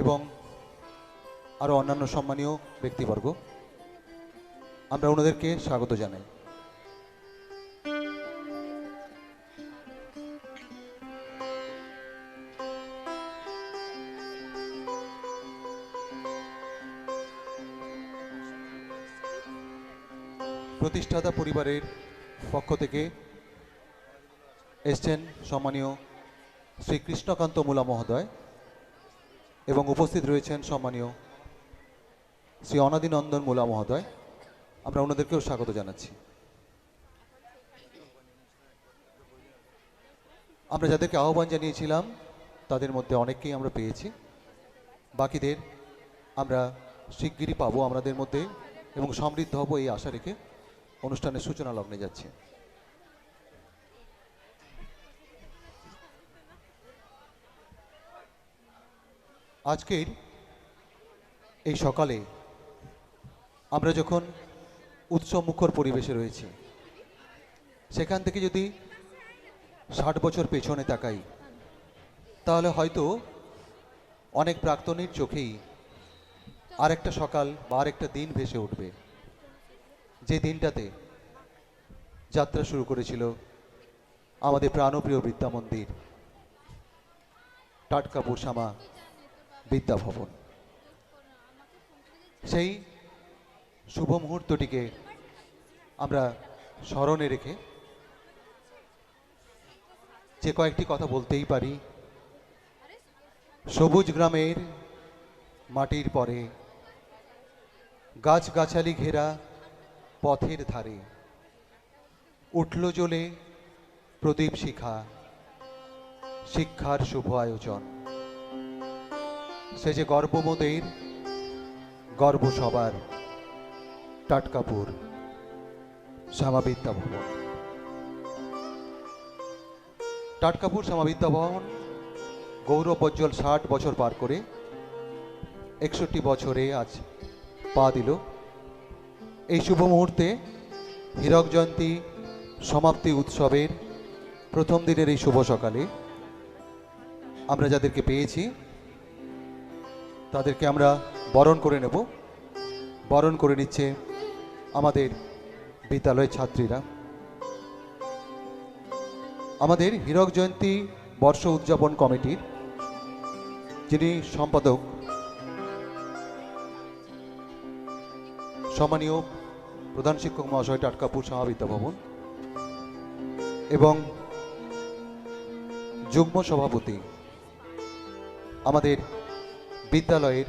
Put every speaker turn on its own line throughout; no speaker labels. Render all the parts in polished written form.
এবং আরও অন্যান্য সম্মানীয় ব্যক্তিবর্গ, আমরা ওনাদেরকে স্বাগত জানাই। প্রতিষ্ঠাতা পরিবারের পক্ষ থেকে এসছেন সম্মানীয় শ্রী কৃষ্ণকান্ত মূলা মহোদয় এবং উপস্থিত রয়েছেন সম্মানীয় শ্রী অনাদিনন্দন মূলা মহোদয়। আমরা ওনাদেরকেও স্বাগত জানাচ্ছি। আমরা যাদেরকে আহ্বান জানিয়েছিলাম তাদের মধ্যে অনেককেই আমরা পেয়েছি, বাকিদের আমরা শিগগিরই পাবো আমাদের মধ্যে এবং সমৃদ্ধ হব এই আশা রেখে অনুষ্ঠানের সূচনা লগ্নে যাচ্ছে। আজকের এই সকালে আমরা যখন উৎসবমুখর পরিবেশে রয়েছি, সেখান থেকে যদি 60 বছর পেছনে তাকাই, তাহলে হয়তো অনেক প্রাক্তনীর চোখেই আরেকটা সকাল বা আরেকটা দিন ভেসে উঠবে, যে দিনটাতে যাত্রা শুরু করেছিল আমাদের প্রাণপ্রিয় বিদ্যা মন্দির টাটকাপুর শ্যামা বিদ্যা ভবন। সেই শুভ মুহূর্তটিকে আমরা স্মরণে রেখে যে কয়েকটি কথা বলতেই পারি। সবুজ গ্রামের মাটির পরে, গাছগাছালি ঘেরা পথের ধারে, উঠল জ্বলে প্রদীপ শিখা, শিক্ষার শুভ আয়োজন। সে যে গর্ব মোদের, গর্ব সবার, টাটকাপুর শ্যামা বিদ্যা ভবন। টাটকাপুর শ্যামা বিদ্যা ভবন গৌরবোজ্জ্বল 60 বছর পার করে 61 বছরে আজ পা দিল। এই শুভ মুহূর্তে হীরক জয়ন্তী সমাপ্তি উৎসবের প্রথম দিনের এই শুভ সকালে আমরা যাদেরকে পেয়েছি তাদেরকে আমরা বরণ করে নেব। বরণ করে নিচ্ছে আমাদের বিদ্যালয়ের ছাত্রীরা। আমাদের হীরক জয়ন্তী বর্ষ উদযাপন কমিটির যিনি সম্পাদক সম্মানীয় প্রধান শিক্ষক মহাশয় টাটকাপুর শ্যামা বিদ্যা ভবন এবং যুগ্ম সভাপতি আমাদের বিদ্যালয়ের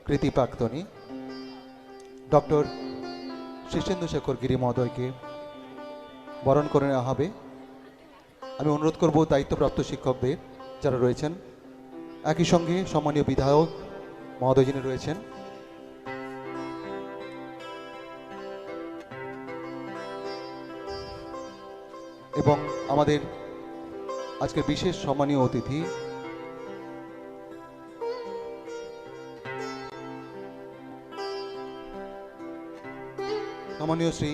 কৃতি প্রাক্তনী ডক্টর শীর্ষেন্দু শেখর গিরি মহোদয়কে বরণ করে নেওয়া হবে। আমি অনুরোধ করব দায়িত্বপ্রাপ্ত শিক্ষকদের যারা রয়েছেন, একই সঙ্গে সম্মানীয় বিধায়ক মহোদয় যিনি রয়েছেন, এবং আমাদের আজকের বিশেষ সম্মানীয় অতিথি সম্মানীয় শ্রী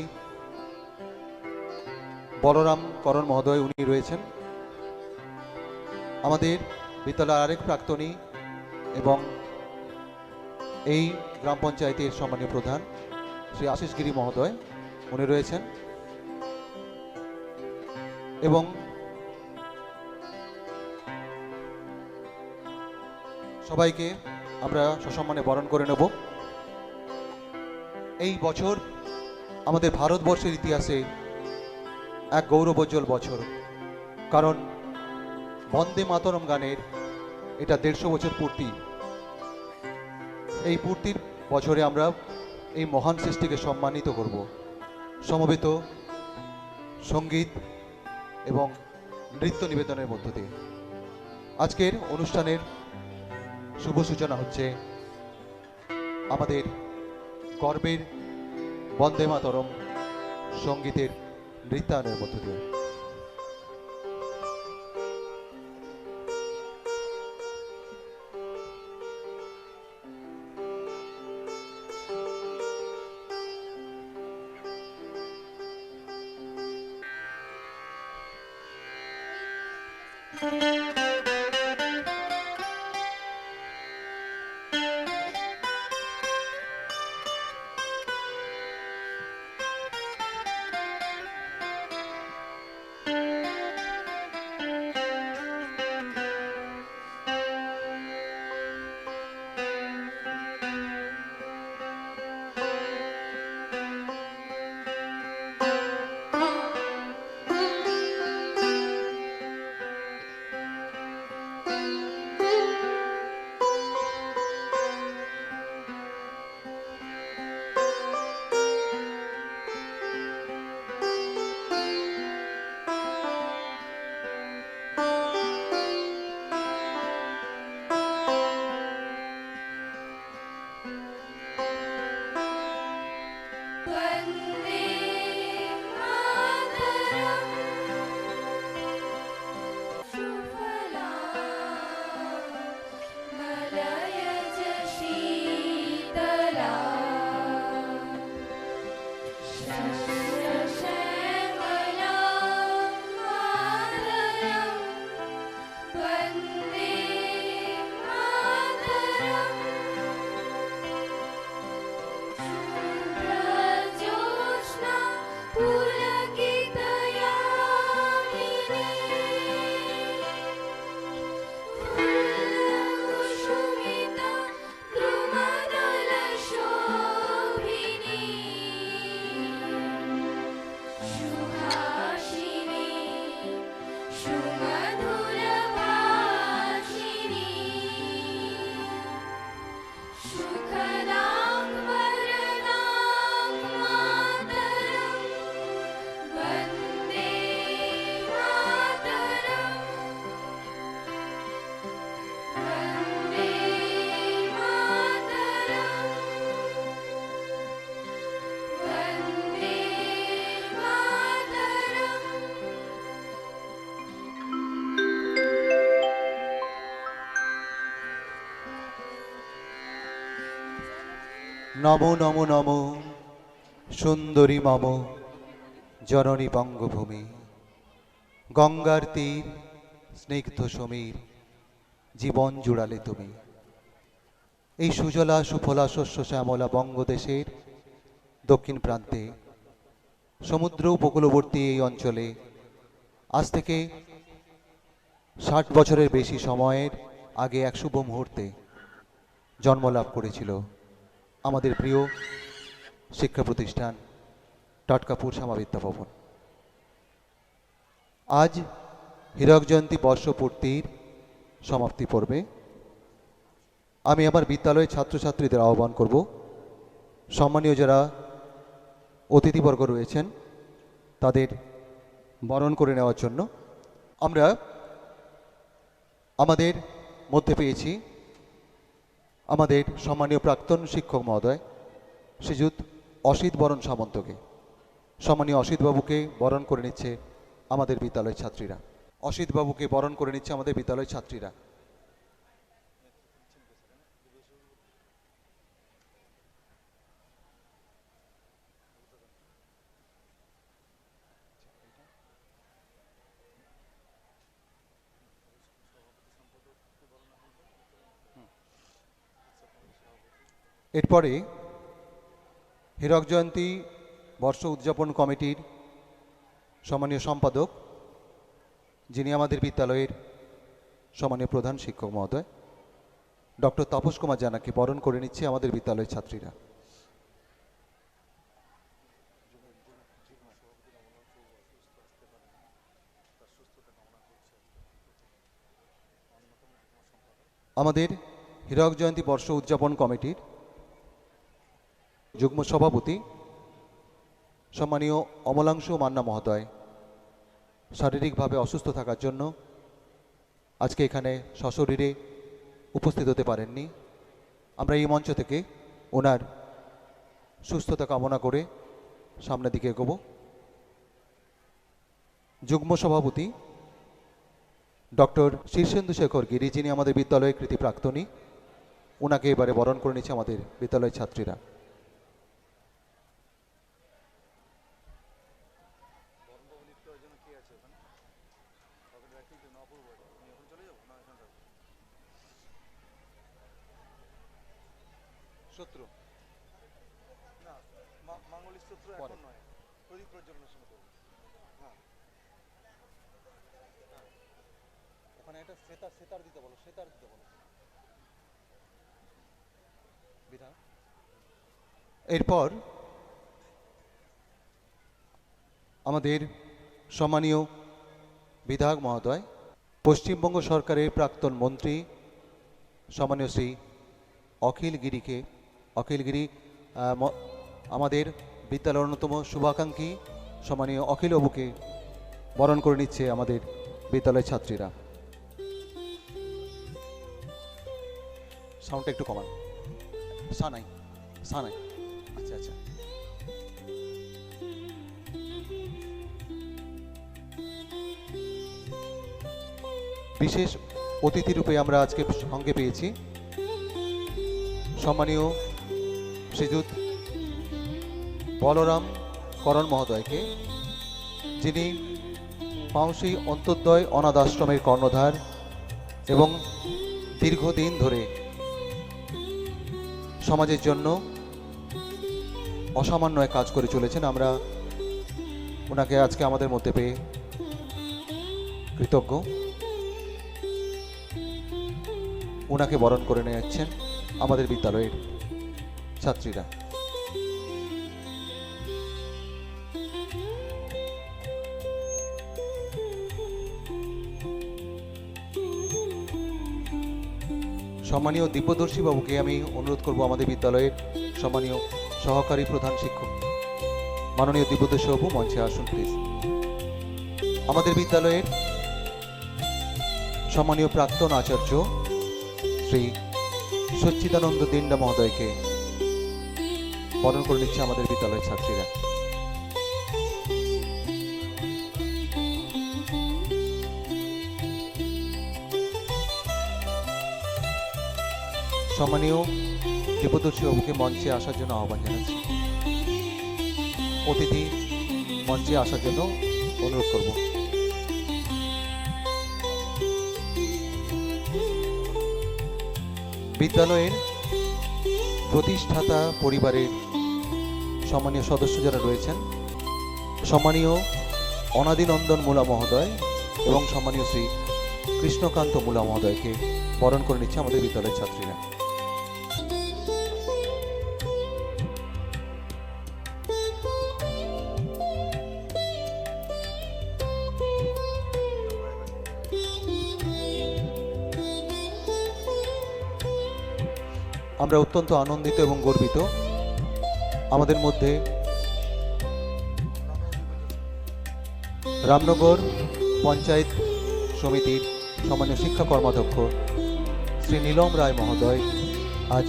বলরাম করণ মহোদয়, উনি রয়েছেন। আমাদের বিদ্যালয়ের আরেক প্রাক্তনী এবং এই গ্রাম পঞ্চায়েতের সম্মানীয় প্রধান শ্রী আশিস গিরি মহোদয়, উনি রয়েছেন। এবং সবাইকে আমরা সসম্মানে বরণ করে নেব। এই বছর আমাদের ভারতবর্ষের ইতিহাসে এক গৌরবোজ্জ্বল বছর, কারণ বন্দে মাতরম গানের এটা 150 বছর পূর্তি। এই পূর্তির বছরে আমরা এই মহান সৃষ্টিকে সম্মানিত করব সমবেত সঙ্গীত এবং নৃত্য নিবেদনের মধ্য দিয়ে। আজকের অনুষ্ঠানের শুভ সূচনা হচ্ছে আমাদের গর্বের বন্দে মাতরম সঙ্গীতের নৃত্যায়নের মধ্য দিয়ে। নমো নমো নমো সুন্দরী মম জননী বঙ্গভূমি, গঙ্গার তীর স্নিগ্ধ সমীর, জীবন জুড়ালে তুমি। এই সুজলা সুফলা শস্য শ্যামলা বঙ্গদেশের দক্ষিণ প্রান্তে সমুদ্র উপকূলবর্তী এই অঞ্চলে আজ থেকে 60 বছরের বেশি সময়ের আগে এক শুভ মুহূর্তে জন্মলাভ করেছিল আমাদের প্রিয় শিক্ষা প্রতিষ্ঠান টটকাপুর শ্যামাবিদ্যা ভবন। আজ হীরক জয়ন্তী বর্ষপূর্তির সমাপ্তি পর্বে আমি আমার বিদ্যালয়ের ছাত্রছাত্রীদের আহ্বান করব, সম্মানীয় যারা অতিথিবর্গ রয়েছেন তাদের বরণ করে নেওয়ার জন্য। আমরা আমাদের মধ্যে পেয়েছি আমাদের সম্মানীয় প্রাক্তন শিক্ষক মহোদয় শ্রীযুত অসিত বরণ সামন্তকে। সম্মানীয় অসিত বাবুকে বরণ করে নিচ্ছে আমাদের বিদ্যালয়ের ছাত্রীরা। অসিত বাবুকে বরণ করে নিচ্ছে আমাদের বিদ্যালয়ের ছাত্রীরা। এরপরে হীরক জয়ন্তী বর্ষ উদযাপন কমিটির সম্মানীয় সম্পাদক, যিনি আমাদের বিদ্যালয়ের সম্মানীয় প্রধান শিক্ষক মহোদয় ডক্টর তাপস কুমার জানাকে বরণ করে নিচ্ছে আমাদের বিদ্যালয়ের ছাত্রীরা। আমাদের হীরক জয়ন্তী বর্ষ উদযাপন কমিটির যুগ্ম সভাপতি সম্মানীয় অমলাংশু মান্না মহোদয় শারীরিকভাবে অসুস্থ থাকার জন্য আজকে এখানে সশরীরে উপস্থিত হতে পারেননি। আমরা এই মঞ্চ থেকে ওনার সুস্থতা কামনা করে সামনের দিকে এগোব। যুগ্ম সভাপতি ডক্টর শীর্ষেন্দু শেখর গিরি, যিনি আমাদের বিদ্যালয়ের কৃতি প্রাক্তনী, ওনাকে এবারে বরণ করে নিচ্ছে আমাদের বিদ্যালয়ের ছাত্রীরা। এরপর আমাদের সম্মানীয় বিধায়ক মহোদয়, পশ্চিমবঙ্গ সরকারের প্রাক্তন মন্ত্রী সম্মানীয় শ্রী অখিল গিরি আমাদের বিদ্যালয়ের অন্যতম শুভাকাঙ্ক্ষী সম্মানীয় অখিল বাবুকে বরণ করে নিচ্ছে আমাদের বিদ্যালয়ের ছাত্রীরা। সাউন্ডটা একটু কমান। সানাই আচ্ছা আচ্ছা। বিশেষ অতিথি রূপে আমরা আজকে সঙ্গে পেয়েছি সম্মানীয় শ্রীযুত বলরাম করণ মহোদয়কে, যিনি পাউসি অন্তোদ্দয় অনাথ আশ্রমের কর্ণধার এবং দীর্ঘদিন ধরে সমাজের জন্য অসামান্য এক কাজ করে চলেছেন। আমরা ওনাকে আজকে আমাদের মধ্যে পেয়ে কৃতজ্ঞ। ওনাকে বরণ করে নিয়ে যাচ্ছেন আমাদের বিদ্যালয়ের ছাত্রীরা। সম্মানীয় দিব্যদর্শী বাবুকে আমি অনুরোধ করব আমাদের বিদ্যালয়ের সম্মানীয় সহকারী প্রধান শিক্ষক মাননীয় দিব্যদর্শী বাবু মঞ্চে আসুন প্লিজ। আমাদের বিদ্যালয়ের সম্মানীয় প্রাক্তন আচার্য শ্রী সচ্চিদানন্দ দিন্ডা মহোদয়কে বরণ করে নিচ্ছে আমাদের বিদ্যালয়ের ছাত্রীরা। সম্মানীয় দেবদর্শী বাবুকে মঞ্চে আসার জন্য আহ্বান জানাচ্ছি। অতিথি মঞ্চে আসার জন্য অনুরোধ করব। বিদ্যালয়ের প্রতিষ্ঠাতা পরিবারের সম্মানীয় সদস্য যারা রয়েছেন, সম্মানীয় অনাদিনন্দন মুলা মহোদয় এবং সম্মানীয় শ্রী কৃষ্ণকান্ত মুলা মহোদয়কে বরণ করে নিচ্ছে আমাদের বিদ্যালয়ের ছাত্রীরা। আমরা অত্যন্ত আনন্দিত এবং গর্বিত, আমাদের মধ্যে রামনগর পঞ্চায়েত সমিতির সম্মানীয় শিক্ষা কর্মাধ্যক্ষ শ্রী নীলম রায় মহোদয় আজ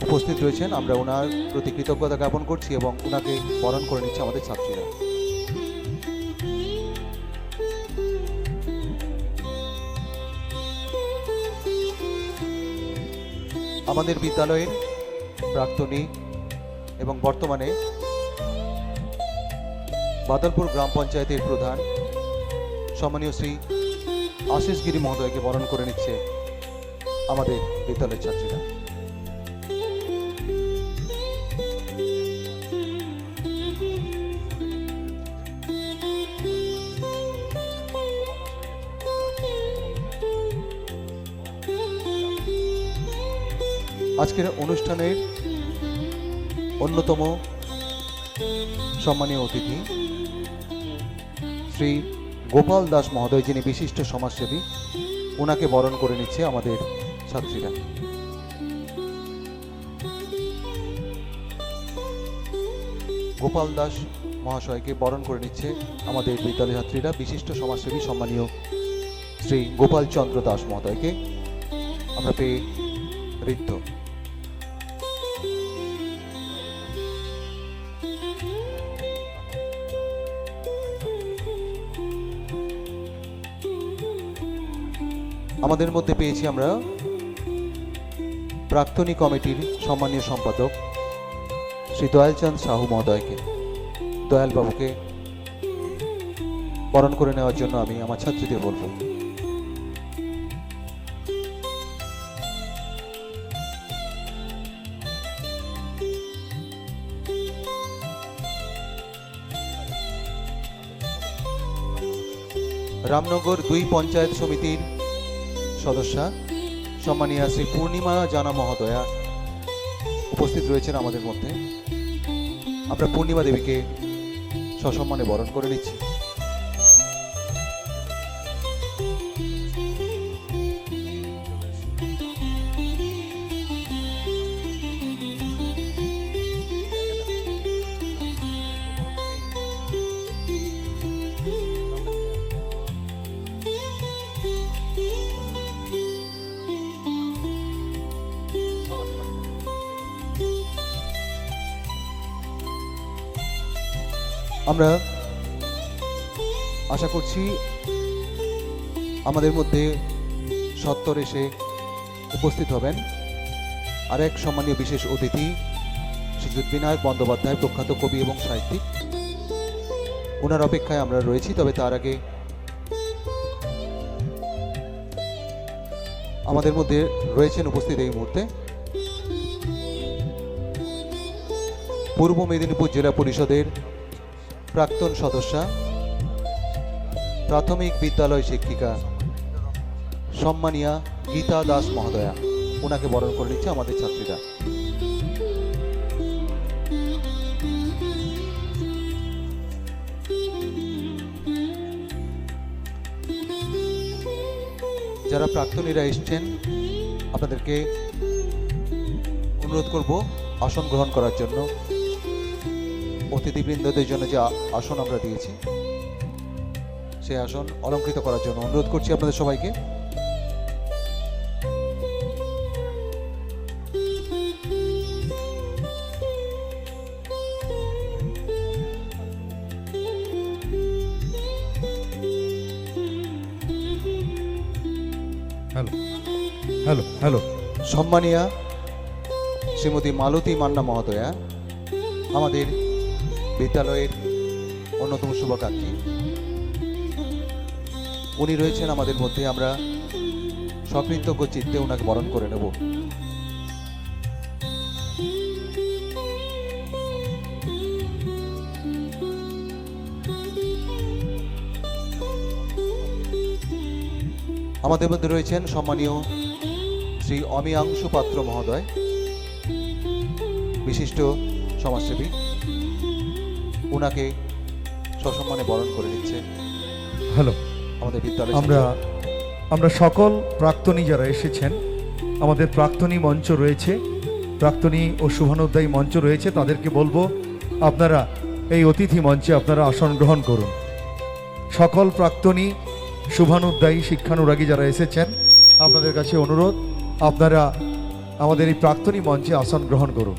উপস্থিত রয়েছেন। আমরা ওনার প্রতি কৃতজ্ঞতা জ্ঞাপন করছি এবং ওনাকে বরণ করে নিচ্ছে আমাদের ছাত্রীরা। আমাদের বিদ্যালয়ের প্রাক্তনী এবং বর্তমানে বাদলপুর গ্রাম পঞ্চায়েতের প্রধান সম্মানীয় শ্রী আশিস গিরি মহোদয়কে বরণ করে নিচ্ছে আমাদের বিদ্যালয়ের ছাত্রীরা। আজকের অনুষ্ঠানের অন্যতম সম্মানীয় অতিথি শ্রী গোপাল দাস মহোদয়, যিনি বিশিষ্ট সমাজসেবী, ওনাকে বরণ করে নিচ্ছে আমাদের ছাত্রীরা। গোপাল দাস মহাশয়কে বরণ করে নিচ্ছে আমাদের বিদ্যালয় ছাত্রীরা। বিশিষ্ট সমাজসেবী সম্মানীয় শ্রী গোপাল চন্দ্র দাস মহোদয়কে আমরা পেয়ে ঋদ্ধ। আমাদের মধ্যে পেয়েছি আমরা প্রাক্তনী কমিটির সম্মানীয় সম্পাদক শ্রী দয়ালচাঁদ সাহু মহোদয়কে, দয়ালবাবুকে বরণ করে নেওয়ার জন্য আমি আমার ছাত্রীদের বলবো। রামনগর 2 পঞ্চায়েত সমিতির সদস্যা সম্মানীয় শ্রী পূর্ণিমা জানা মহোদয়া উপস্থিত রয়েছেন আমাদের মধ্যে। আমরা পূর্ণিমা দেবীকে সসম্মানে বরণ করে নিচ্ছি। আমরা আশা করছি আমাদের মধ্যে সত্বর এসে উপস্থিত হবেন আরেক সম্মানীয় বিশেষ অতিথি শ্রীযুত বিনায়ক বন্দ্যোপাধ্যায়, প্রখ্যাত কবি এবং সাহিত্যিক। ওনার অপেক্ষায় আমরা রয়েছি। তবে তার আগে আমাদের মধ্যে রয়েছেন উপস্থিত এই মুহূর্তে পূর্ব মেদিনীপুর জেলা পরিষদের প্রাক্তন সদস্যা, প্রাথমিক বিদ্যালয় শিক্ষিকা সম্মানীয়া গীতা দাস মহোদয়া, ওনাকে বরণ করে নিচ্ছে আমাদের ছাত্রীরা। যারা প্রাক্তনীরা এসছেন আপনাদেরকে অনুরোধ করব আসন গ্রহণ করার জন্য। অতিথিবৃন্দদের জন্য যে আসন আমরা দিয়েছি সেই আসন অলঙ্কৃত করার জন্য অনুরোধ করছি আপনাদের সবাইকে।
হ্যালো হ্যালো হ্যালো
সম্মানীয়া শ্রীমতী মালতী মান্না মহোদয়া আমাদের বিদ্যালয়ের অন্যতম শুভাকাঙ্ক্ষী। উনি রয়েছেন আমাদের মধ্যে, আমরা সকৃতজ্ঞ চিত্তে ওনাকে বরণ করে নেব। আমাদের মধ্যে রয়েছেন সম্মানীয় শ্রী অমিয়াংশু পাত্র মহোদয়, বিশিষ্ট সমাজসেবী। ওনাকে সসম্মানে বরণ করে নিচ্ছে
হ্যালো
আমাদের বিদ্যালয়।
আমরা সকল প্রাক্তনী যারা এসেছেন, আমাদের প্রাক্তনী মঞ্চ রয়েছে, প্রাক্তনী ও শুভানুধ্যায়ী মঞ্চ রয়েছে, তাদেরকে বলবো আপনারা এই অতিথি মঞ্চে আপনারা আসন গ্রহণ করুন। সকল প্রাক্তনী শুভানুধ্যায়ী শিক্ষানুরাগী যারা এসেছেন, আপনাদের কাছে অনুরোধ আপনারা আমাদের এই প্রাক্তনী মঞ্চে আসন গ্রহণ করুন।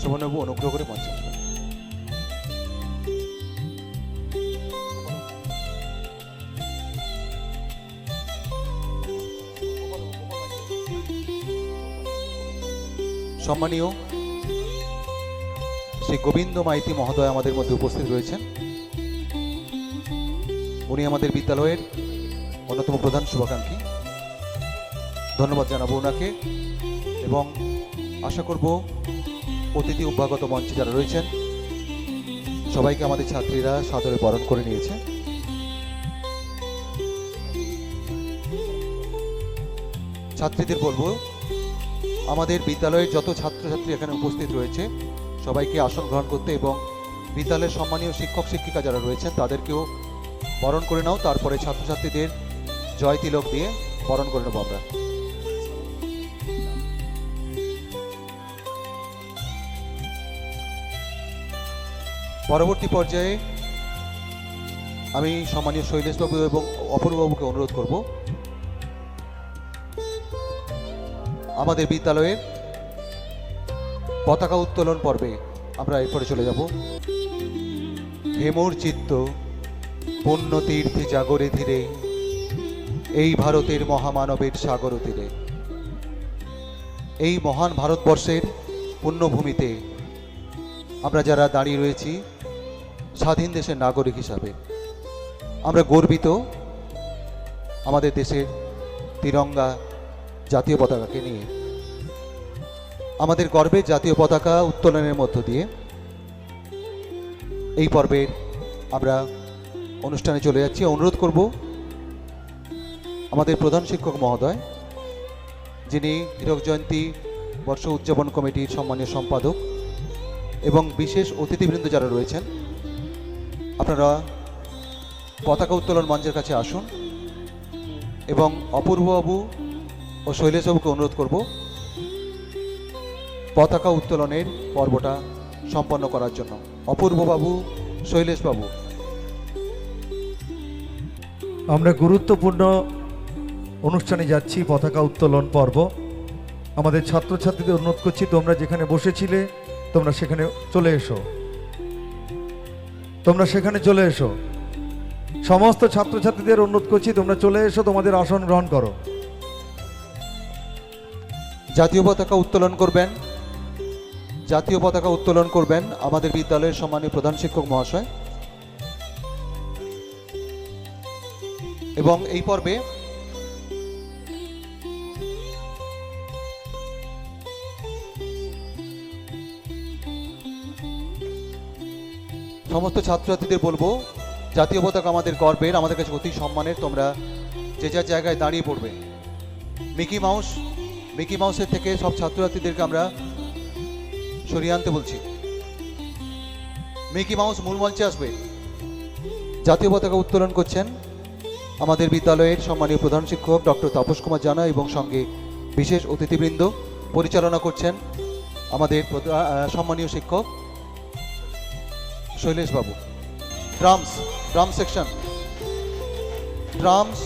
শোভনবাবু অনুগ্রহ করে মঞ্চে আসবেন। সম্মানীয় শ্রী গোবিন্দ মাইতি মহোদয় আমাদের মধ্যে উপস্থিত রয়েছেন। উনি আমাদের বিদ্যালয়ের অন্যতম প্রধান শুভাকাঙ্ক্ষী। ধন্যবাদ জানাবো ওনাকে এবং আশা করব অতিথি অভ্যাগত মঞ্চে যারা রয়েছেন সবাইকে আমাদের ছাত্রীরা সাদরে বরণ করে নিয়েছে। ছাত্রীদের বলবো আমাদের বিদ্যালয়ের যত ছাত্রছাত্রী এখানে উপস্থিত রয়েছে সবাইকে আসন গ্রহণ করতে এবং বিদ্যালয়ের সম্মানীয় শিক্ষক শিক্ষিকা যারা রয়েছেন তাদেরকেও বরণ করে নাও। তারপরে ছাত্রছাত্রীদের জয় তিলক দিয়ে বরণ করে নেব আমরা। পরবর্তী পর্যায়ে আমি সম্মানীয় শৈলেশবাবু এবং অপূর্ববাবুকে অনুরোধ করব আমাদের বিদ্যালয়ের পতাকা উত্তোলন পর্বে আমরা এরপরে চলে যাব। হেমুর চিত্ত পুণ্যতীর্থে জাগরে ধীরে, এই ভারতের মহামানবের সাগর তীরে। এই মহান ভারতবর্ষের পুণ্যভূমিতে আমরা যারা দাঁড়িয়ে রয়েছি স্বাধীন দেশের নাগরিক হিসাবে আমরা গর্বিত আমাদের দেশের তিরঙ্গা জাতীয় পতাকাকে নিয়ে। আমাদের গর্বের জাতীয় পতাকা উত্তোলনের মধ্য দিয়ে এই পর্বের আমরা অনুষ্ঠানে চলে যাচ্ছি। অনুরোধ করব আমাদের প্রধান শিক্ষক মহোদয়, যিনি হীরক জয়ন্তী বর্ষ উদযাপন কমিটির সম্মানীয় সম্পাদক, এবং বিশেষ অতিথিবৃন্দ যারা রয়েছেন, আপনারা পতাকা উত্তোলন মঞ্চের কাছে আসুন এবং অপূর্ববাবু ও শৈলেশবাবুকে অনুরোধ করব পতাকা উত্তোলনের পর্বটা সম্পন্ন করার জন্য। অপূর্ববাবু, শৈলেশবাবু।
আমরা গুরুত্বপূর্ণ অনুষ্ঠানে যাচ্ছি, পতাকা উত্তোলন পর্ব। আমাদের ছাত্রছাত্রীদের অনুরোধ করছি তোমরা যেখানে বসেছিলে তোমরা সেখানে চলে এসো, তোমরা সেখানে চলে এসো। সমস্ত ছাত্রছাত্রীদের অনুরোধ করছি তোমরা চলে এসো, তোমাদের আসন গ্রহণ করো।
জাতীয় পতাকা উত্তোলন করবেন, জাতীয় পতাকা উত্তোলন করবেন আমাদের বিদ্যালয়ের সম্মানীয় প্রধান শিক্ষক মহাশয়। এবং এই পর্বে সমস্ত ছাত্রছাত্রীদের বলবো জাতীয় পতাকা আমাদের গর্বের, আমাদের কাছে অতি সম্মানের। তোমরা যে যার জায়গায় দাঁড়িয়ে পড়বে। মিকি মাউসের থেকে সব ছাত্রছাত্রীদেরকে আমরা সরিয়ে আনতে বলছি। মিকি মাউস মূল মঞ্চে আসবে। জাতীয় পতাকা উত্তোলন করছেন আমাদের বিদ্যালয়ের সম্মানীয় প্রধান শিক্ষক ডক্টর তাপস কুমার জানা এবং সঙ্গে বিশেষ অতিথিবৃন্দ। পরিচালনা করছেন আমাদের সম্মানীয় শিক্ষক শৈলেশবাবু। Drum section, drums.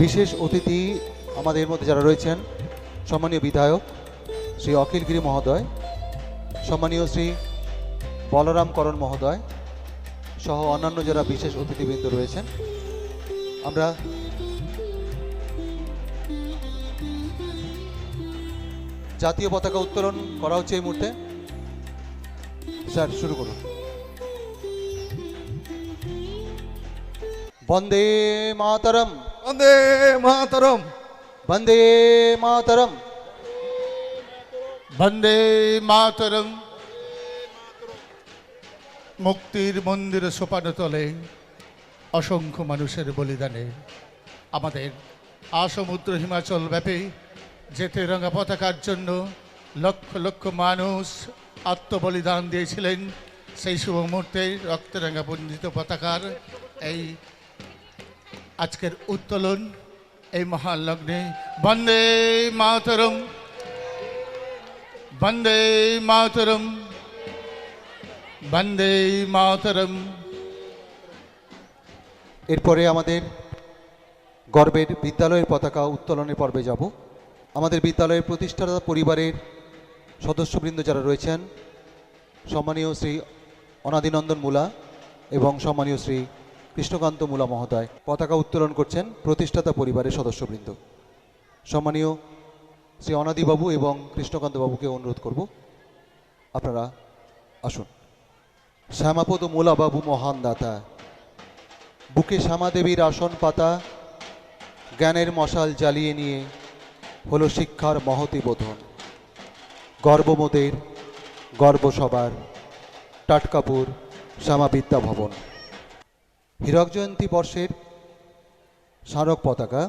বিশেষ অতিথি আমাদের মধ্যে যারা রয়েছেন, সম্মানীয় বিধায়ক শ্রী অখিল গিরি মহোদয়, সম্মানীয় শ্রী বলরাম করণ মহোদয়, সহ অন্যান্য যারা বিশেষ অতিথিবৃন্দ রয়েছেন, আমরা জাতীয় পতাকা উত্তোলন করা হচ্ছে এই মুহূর্তে। স্যার শুরু করুন। বন্দে মাতরম,
বন্দে মাতরম,
বন্দে মাতরম।
বন্দে মাতরম। মুক্তির মন্দির সোপানতলে অসংখ্য মানুষের বলিদানে আমাদের আসমুদ্র হিমাচল ব্যাপী যে তেরঙ্গা পতাকার জন্য লক্ষ লক্ষ মানুষ আত্মবলিদান দিয়েছিলেন, সেই শুভ মুহূর্তে রক্তরাঙ্গা বন্দিত পতাকার এই আজকের উত্তোলন, এই মহান লগ্নে বন্দে মাতরম, বন্দে মাতরম, বন্দে মাতরম।
এরপরে আমাদের গর্বের বিদ্যালয়ের পতাকা উত্তোলনের পর্বে যাব। আমাদের বিদ্যালয়ের প্রতিষ্ঠাতা পরিবারের সদস্যবৃন্দ যারা রয়েছেন, সম্মানীয় শ্রী অনাদিনন্দন মুলা এবং সম্মানীয় শ্রী কৃষ্ণকান্ত মুলা মহোদয় পতাকা উত্তোলন করছেন প্রতিষ্ঠাতা পরিবারের সদস্যবৃন্দ। সম্মানীয় শ্রী অনাদিবাবু এবং কৃষ্ণকান্ত বাবুকে অনুরোধ করব আপনারা আসুন। শ্যামাপদ মুলাবাবু মহান দাতা, বুকে শ্যামাদেবীর আসন পাতা, জ্ঞানের মশাল জ্বালিয়ে নিয়ে হলো শিক্ষার মহতি বোধন। গর্ব মোদের, গর্ব সবার, টাটকাপুর শ্যামা বিদ্যা ভবন। হীরক জয়ন্তী বর্ষের স্মারক পতাকা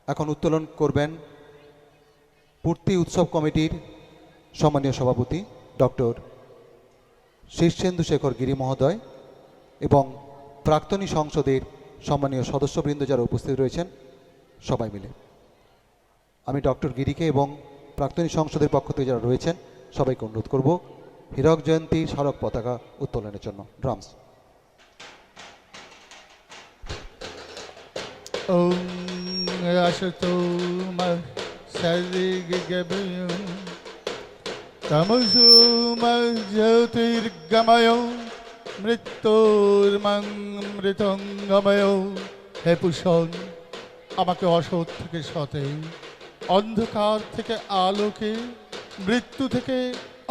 এখন উত্তোলন করবেন পূর্তি উৎসব কমিটির সম্মানীয় সভাপতি ডক্টর শীর্ষেন্দু শেখর গিরি মহোদয় এবং প্রাক্তনী সংসদের সম্মানীয় সদস্যবৃন্দ যারা উপস্থিত রয়েছেন সবাই মিলে। আমি ডক্টর গিরিকে এবং প্রাক্তনী সংসদের পক্ষ থেকে যারা রয়েছেন সবাইকে অনুরোধ করব হীরক জয়ন্তী স্মারক পতাকা উত্তোলনের জন্য। ড্রামস।
ওম আসতো মা সরিগগবয় তমসো মা জ্যোতির্গময় মৃত্যুর্মৃতঙ্গময়। হে পুষণ, আমাকে অসৎ থেকে সতে, অন্ধকার থেকে আলোকে, মৃত্যু থেকে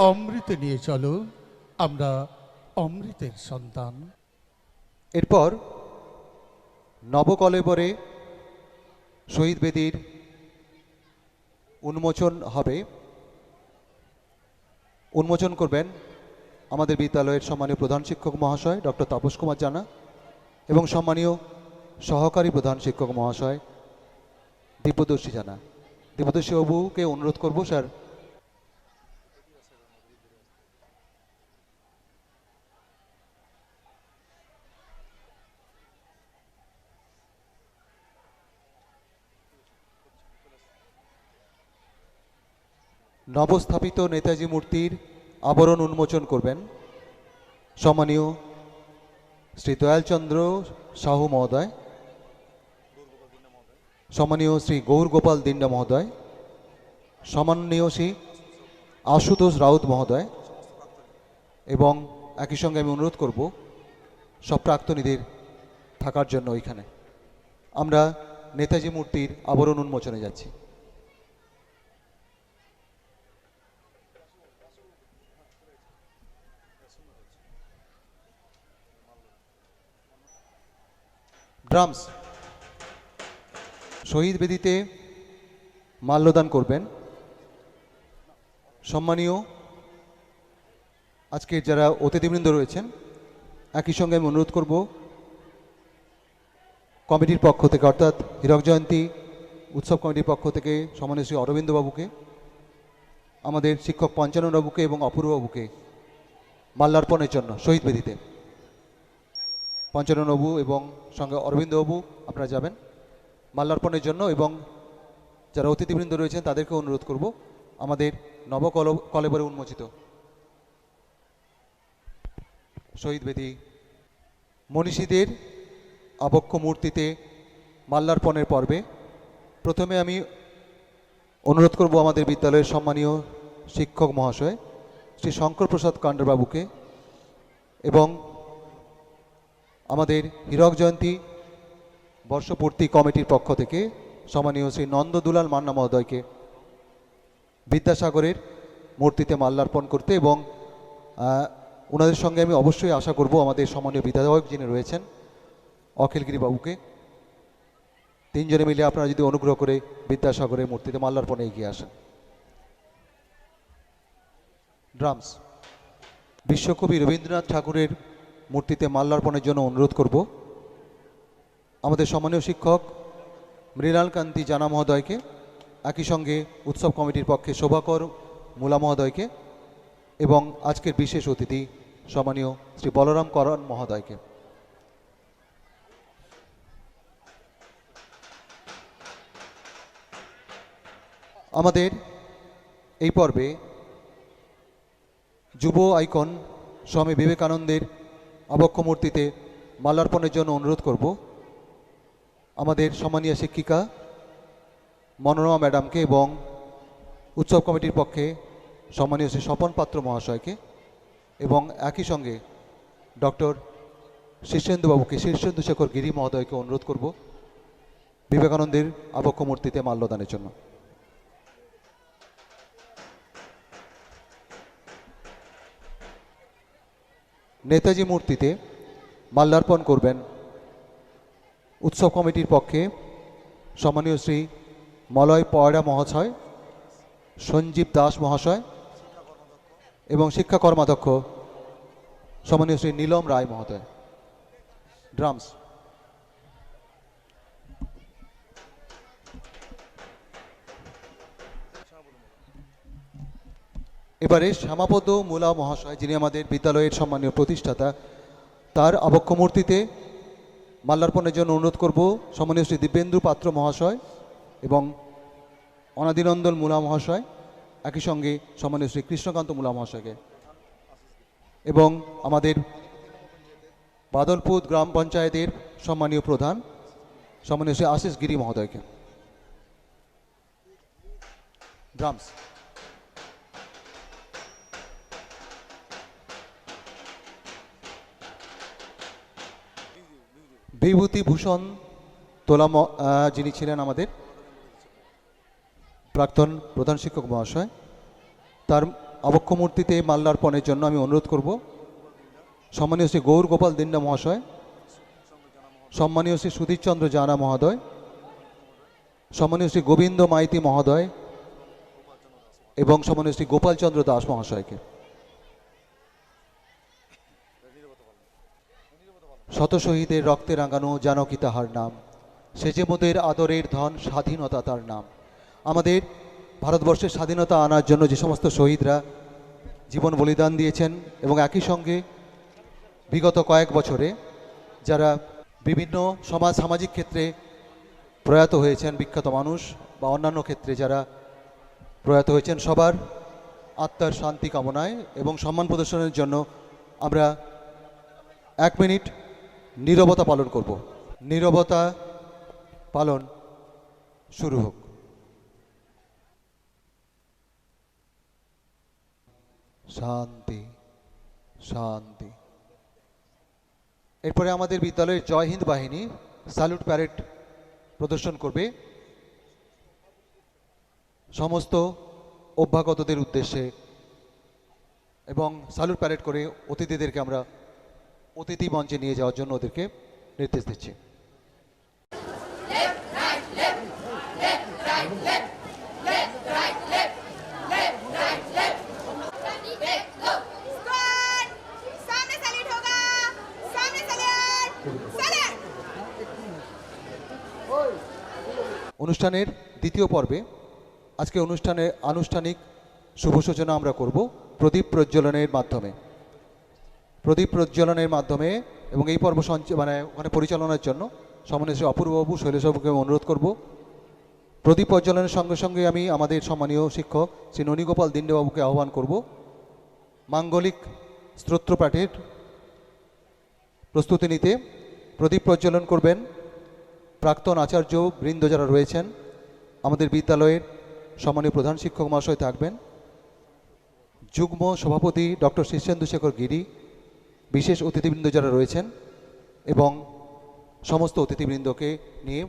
অমৃতে নিয়ে চলো। আমরা অমৃতের সন্তান।
এরপর নবকলেবরে শহীদ বেদির উন্মোচন হবে। উন্মোচন করবেন আমাদের বিদ্যালয়ের সম্মানীয় প্রধান শিক্ষক মহাশয় ডক্টর তাপস কুমার জানা এবং সম্মানীয় সহকারী প্রধান শিক্ষক মহাশয় দিব্যদর্শী জানা। দিব্যদর্শী বাবুকে অনুরোধ করব স্যার নবস্থাপিত নেতাজি মূর্তির আবরণ উন্মোচন করবেন সম্মানীয় শ্রী দয়ালচন্দ্র সাহু মহোদয়, সম্মানীয় শ্রী গৌর গোপাল দিন্ডা মহোদয়, সম্মানীয় শ্রী আশুতোষ রাউত মহোদয় এবং একই সঙ্গে আমি অনুরোধ করব সব প্রাক্তনীদের থাকার জন্য ওইখানে। আমরা নেতাজি মূর্তির আবরণ উন্মোচনে যাচ্ছি। ড্রামস। শহীদ বেদিতে মাল্যদান করবেন সম্মানীয় আজকের যারা অতিথিবৃন্দ রয়েছেন। একই সঙ্গে আমি অনুরোধ করব কমিটির পক্ষ থেকে অর্থাৎ হীরক জয়ন্তী উৎসব কমিটির পক্ষ থেকে সম্মানীয় শ্রী অরবিন্দবাবুকে, আমাদের শিক্ষক পঞ্চাননবাবুকে এবং অপূর্ববাবুকে মাল্যার্পণের জন্য শহীদ বেদিতে। পঞ্চাননবাবু এবং সঙ্গে অরবিন্দবাবু আপনারা যাবেন মাল্যার্পণের জন্য এবং যারা অতিথিবৃন্দ রয়েছেন তাদেরকে অনুরোধ করব আমাদের কলেবরে উন্মোচিত শহীদ বেদি মনীষীদের আবক্ষ মূর্তিতে মাল্যার্পণের পর্বে প্রথমে আমি অনুরোধ করব আমাদের বিদ্যালয়ের সম্মানীয় শিক্ষক মহাশয় শ্রী শঙ্কর প্রসাদ কাণ্ডবাবুকে এবং আমাদের হীরক জয়ন্তী বর্ষপূর্তি কমিটির পক্ষ থেকে সম্মানীয় শ্রী নন্দদুলাল মান্না মহোদয়কে বিদ্যাসাগরের মূর্তিতে মাল্যার্পণ করতে, এবং ওনাদের সঙ্গে আমি অবশ্যই আশা করব আমাদের সম্মানীয় বিধায়ক যিনি রয়েছেন অখিলগিরি বাবুকে, তিনজনে মিলে আপনারা যদি অনুগ্রহ করে বিদ্যাসাগরের মূর্তিতে মাল্যার্পণে এগিয়ে আসেন। ড্রামস। বিশ্বকবি রবীন্দ্রনাথ ঠাকুরের মূর্তিতে মাল্যার্পণের জন্য অনুরোধ করব আমাদের সম্মানীয় শিক্ষক মৃণালকান্তি জানা মহোদয়কে, একই সঙ্গে উৎসব কমিটির পক্ষে শোভাকর মুলা মহোদয়কে এবং আজকের বিশেষ অতিথি সম্মানীয় শ্রী বলরাম করণ মহোদয়কে। আমাদের এই পর্বে যুব আইকন স্বামী বিবেকানন্দের আবক্ষ মূর্তিতে মাল্যার্পণের জন্য অনুরোধ করব আমাদের সম্মানীয় শিক্ষিকা মনোরমা ম্যাডামকে এবং উৎসব কমিটির পক্ষে সম্মানীয় শ্রী স্বপন পাত্র মহাশয়কে, এবং একই সঙ্গে ডক্টর শীর্ষেন্দুবাবুকে, শীর্ষেন্দু শেখর গিরি মহোদয়কে অনুরোধ করব বিবেকানন্দের আবক্ষ মূর্তিতে মাল্যদানের জন্য। নেতাজি মূর্তিতে মাল্যার্পণ করবেন উৎসব কমিটির পক্ষে সম্মানীয় শ্রী মলয় পয়রা মহাশয়, সঞ্জীব দাস মহাশয় এবং শিক্ষা কর্মাধ্যক্ষ সম্মানীয় শ্রী নীলম রায় মহোদয়। ড্রামস। এবারে শ্যামাপদ মুলা মহাশয়, যিনি আমাদের বিদ্যালয়ের সম্মানীয় প্রতিষ্ঠাতা, তার আবক্ষ মূর্তিতে মাল্যার্পণের জন্য অনুরোধ করব সম্মানীয় শ্রী দিব্যেন্দু পাত্র মহাশয় এবং অনাদিনন্দন মুলা মহাশয়, একই সঙ্গে সম্মানীয় শ্রী কৃষ্ণকান্ত মুলা মহাশয়কে, এবং আমাদের বাদলপুর গ্রাম পঞ্চায়েতের সম্মানীয় প্রধান সম্মানীয় শ্রী আশিস গিরি মহোদয়কে। ড্রামস। বিভূতিভূষণ তোলা যিনি ছিলেন আমাদের প্রাক্তন প্রধান শিক্ষক মহাশয়, তার আবক্ষ মূর্তিতে মাল্যার্পণের জন্য আমি অনুরোধ করব সম্মানীয় শ্রী গৌর গোপাল দিন্ডা মহাশয়, সম্মানীয় শ্রী সুধীরচন্দ্র জানা মহোদয়, সম্মানীয় শ্রী গোবিন্দ মাইতি মহোদয় এবং সম্মানীয় শ্রী গোপালচন্দ্র দাস মহাশয়কে। শত শহীদের রক্তে রাঙানো জানকী তাহার নাম, সে যে মোদের আদরের ধন, স্বাধীনতা তার নাম। আমাদের ভারতবর্ষের স্বাধীনতা আনার জন্য যে সমস্ত শহীদরা জীবন বলিদান দিয়েছেন এবং একই সঙ্গে বিগত কয়েক বছরে যারা বিভিন্ন সামাজিক ক্ষেত্রে প্রয়াত হয়েছেন, বিখ্যাত মানুষ বা অন্যান্য ক্ষেত্রে যারা প্রয়াত হয়েছেন, সবার আত্মার শান্তি কামনায় এবং সম্মান প্রদর্শনের জন্য আমরা 1 মিনিট নীরবতা পালন করব। নীরবতা পালন শুরু হোক। শান্তি শান্তি। এরপরে আমাদের বিদ্যালয়ের জয় হিন্দ বাহিনী স্যালুট প্যারেড প্রদর্শন করবে সমস্ত অভ্যাগতদের উদ্দেশ্যে, এবং স্যালুট প্যারেড করে অতিথিদেরকে আমরা অতিথি মঞ্চে নিয়ে যাওয়ার জন্য ওদেরকে নির্দেশ দিচ্ছি। অনুষ্ঠানের দ্বিতীয় পর্বে আজকে অনুষ্ঠানের আনুষ্ঠানিক শুভ সূচনা আমরা করব প্রদীপ প্রজ্বলনের মাধ্যমে। প্রদীপ প্রজ্বলনের মাধ্যমে এবং এই পর্ব ওখানে পরিচালনার জন্য সম্মানীয় শ্রী অপূর্ববাবু, শৈলেশবাবুকে অনুরোধ করব। প্রদীপ প্রজ্বলনের সঙ্গে সঙ্গে আমি আমাদের সম্মানীয় শিক্ষক শ্রী ননীগোপাল দিন্ডেবাবুকে আহ্বান করব মাঙ্গলিক স্তোত্রপাঠের প্রস্তুতি নিতে। প্রদীপ প্রজ্বলন করবেন প্রাক্তন আচার্য বৃন্দ যারা রয়েছেন, আমাদের বিদ্যালয়ের সম্মানীয় প্রধান শিক্ষক মহাশয় থাকবেন, যুগ্ম সভাপতি ডক্টর শীর্ষেন্দু শেখর গিরি, বিশেষ অতিথিবৃন্দ যারা রয়েছেন এবং সমস্ত অতিথিবৃন্দকে নিয়ে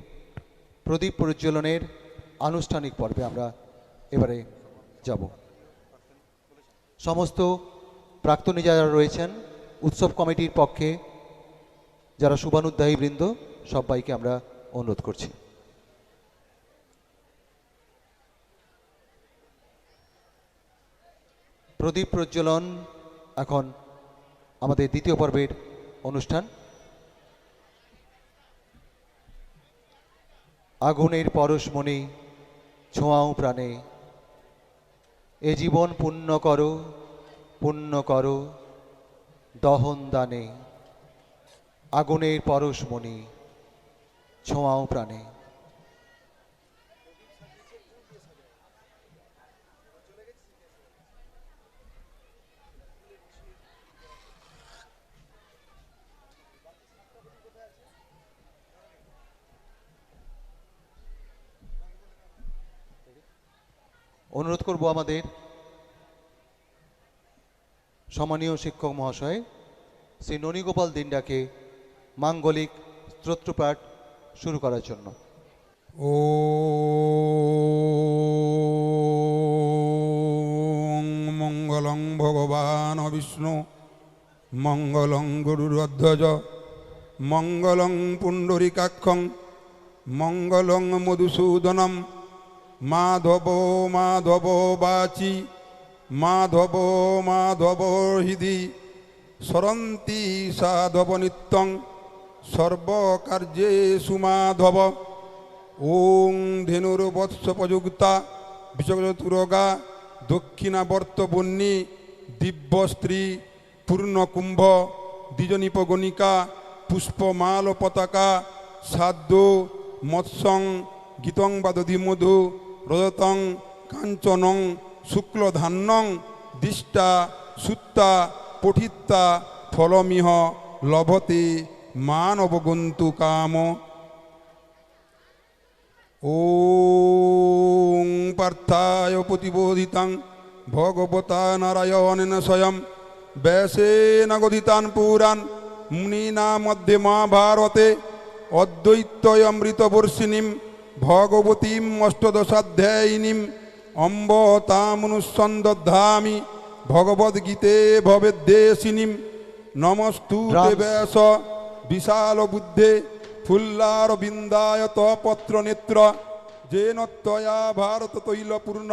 প্রদীপ প্রজ্বলনের আনুষ্ঠানিক পর্বে আমরা এবারে যাব। সমস্ত প্রাক্তনী যারা রয়েছেন উৎসব কমিটির পক্ষে, যারা শুভানুধ্যায়ী বৃন্দ, সবাইকে আমরা অনুরোধ করছি। প্রদীপ প্রজ্বলন এখন আমাদের দ্বিতীয় পর্বের অনুষ্ঠান। আগুনের পরশমণি ছোঁয়াও প্রাণে, এ জীবন পুণ্য করো পুণ্য করো দহন দানে, আগুনের পরশমণি ছোঁয়াও প্রাণে। অনুরোধ করব আমাদের সম্মানীয় শিক্ষক মহাশয় শ্রী ননীগোপাল দিন্ডাকে মাঙ্গলিক স্তোত্রপাঠ শুরু করার জন্য।
ওম মঙ্গলং ভগবান বিষ্ণু মঙ্গলং গুরুরধ্বজ মঙ্গলং পুণ্ডরীকাক্ষং মঙ্গলং মধুসূদনম মাধব মাধব বাচি মাধব মাধব হৃদি স্মরন্তি সাধব নিত্যং সর্বকার্যেষু মাধব। ওং ধেনুর্বৎসপযুক্তা বিচতুরগা দক্ষিণাবর্তবন্যী দিব্যস্ত্রী পূর্ণকুম্ভ দ্বিজনীপগণিকা পুষ্পমাল পতাকা সাদ্য মৎসং গীতং বাদধিমধু রজতং কাঞ্চনং শুক্লধান্যং দিষ্টা সুত্তা পঠিত্তা ফলমিহ লভতে মানবগন্তু কাম। ওং পার্থায় প্রতিবোধিতাং ভগবতা নারায়ণেন স্বয়ং ব্যাসেন গদিতান পুরাণ মুনিনা মধ্যে মহাভারতে অদ্বৈতমৃতবর্ষিণীম ভগবতীম অষ্টদশাধ্যায়িনীম অম্ব তামনুসন্দধামি ভগবদ্গীতে ভবেদ্দেশিনীম। নমস্তুতে ব্যাস বিশাল বুদ্ধে ফুল্লার বিন্দায়ত পত্র নেত্র যেন ত্বয়া ভারত তৈলপূর্ণ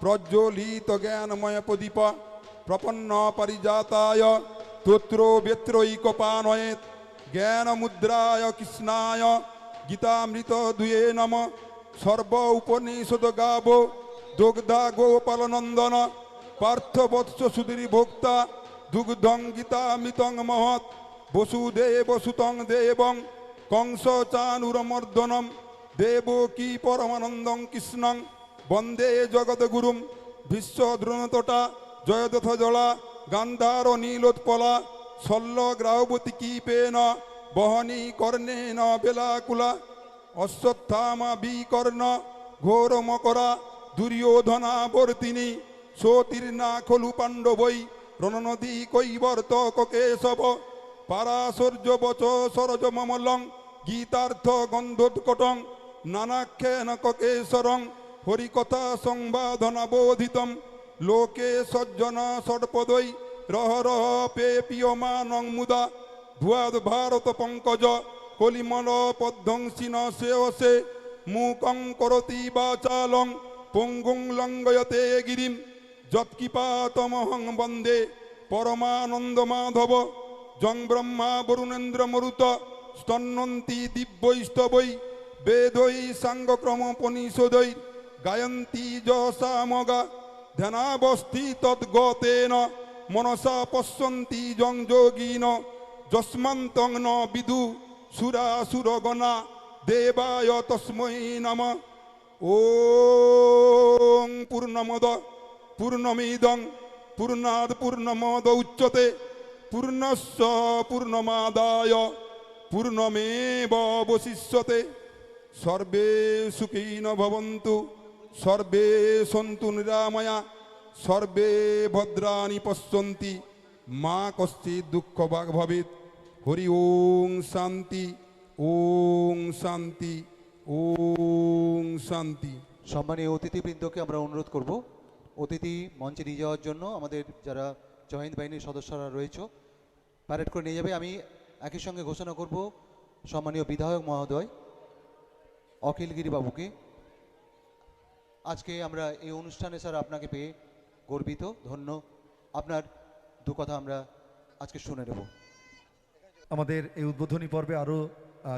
প্রজ্বলিত জ্ঞানময় প্রদীপ প্রপন্ন পারিজাতায় স্তোত্র বেত্রৈকপানয়েত জ্ঞান মুদ্রায় কৃষ্ণায় গীতামৃত দুয়ে নম। সর্ব উপনিষদ গাব দুগ্ধা গোপালনন্দন পার্থবৎস সুধীর ভোক্তা দুগ্ধং গীতামৃতং মহৎ বসুদেব সুতং দেবং কংস চানুরমর্দনম দেবকী পরমানন্দং কৃষ্ণং বন্দে জগদ্গুরুম। ভীষ্মদ্রোণতটা জয়দথ জলা গান্ধার নীলোৎপলা শল্য গ্রাহবতী কীপেন বহনী কর্ণেন বেলাকুলা অশ্বত্থামা বিকর্ণ ঘোর মকরা দুর্যোধনাবর্তিনী সতীর্ণা খলু পাণ্ডবৈ রণনদী কৈবর্তক কেশব পারাশর্য বচ সরজ মমলং গীতার্থ গন্ধোৎকটং নানাক্ষেন কেশরং হরিকথা সংবাদনাবোধিতম লোকে সজ্জন ষটপদৈ রহ রহ পে পিয়মানং মুদা ভুয়াদ ভারত পঙ্কজ কলিমল পধ্বংসিন সেয়সে মুকং করতি বাচালং পঙ্গুং লঙ্ঘয়তে গিরিম যৎকৃপাতমহং বন্দে পরমানন্দ মাধব। জং ব্রহ্মা বরুণেন্দ্র মরুত স্তন্নন্তি দিব্যৈস্তবৈ বেদৈ সাঙ্গক্রমোপনিষদৈ গায়ন্তি যশামগা ধ্যানাবস্থি তদ্গতেন মনসা পশ্যন্তি জং যোগিন যস্মন্তং ন বিদু সুরাসুরগণা দেবায় তস্मै নমঃ। ওং পূর্ণমদ পূর্ণমিদং পূর্ণাৎ পূর্ণমদ উচ্যতে পূর্ণস্য পূর্ণমাদায় পূর্ণমেবাবশিষ্যতে। সর্বে সুখিনো ভবন্তু সর্বে সন্তু নিরাময়া সর্বে ভদ্রাণি পশ্যন্তি মা কশ্চিৎ দুঃখভাগ ভবেৎ। হরি ওং শান্তি ওং শান্তি ওং শান্তি।
সম্মানীয় অতিথিবৃন্দকে আমরা অনুরোধ করব অতিথি মঞ্চে নিয়ে যাওয়ার জন্য। আমাদের যারা জয়েন্ট বাহিনীর সদস্যরা রয়েছে প্যারেড করে নিয়ে যাবে। আমি একই সঙ্গে ঘোষণা করব সম্মানীয় বিধায়ক মহোদয় অখিলগিরি বাবুকে। আজকে আমরা এই অনুষ্ঠানে স্যার আপনাকে পেয়ে গর্বিত, ধন্য। আপনার দু কথা আমরা আজকে শুনে নেব।
আমাদের এই উদ্বোধনী পর্বে আরও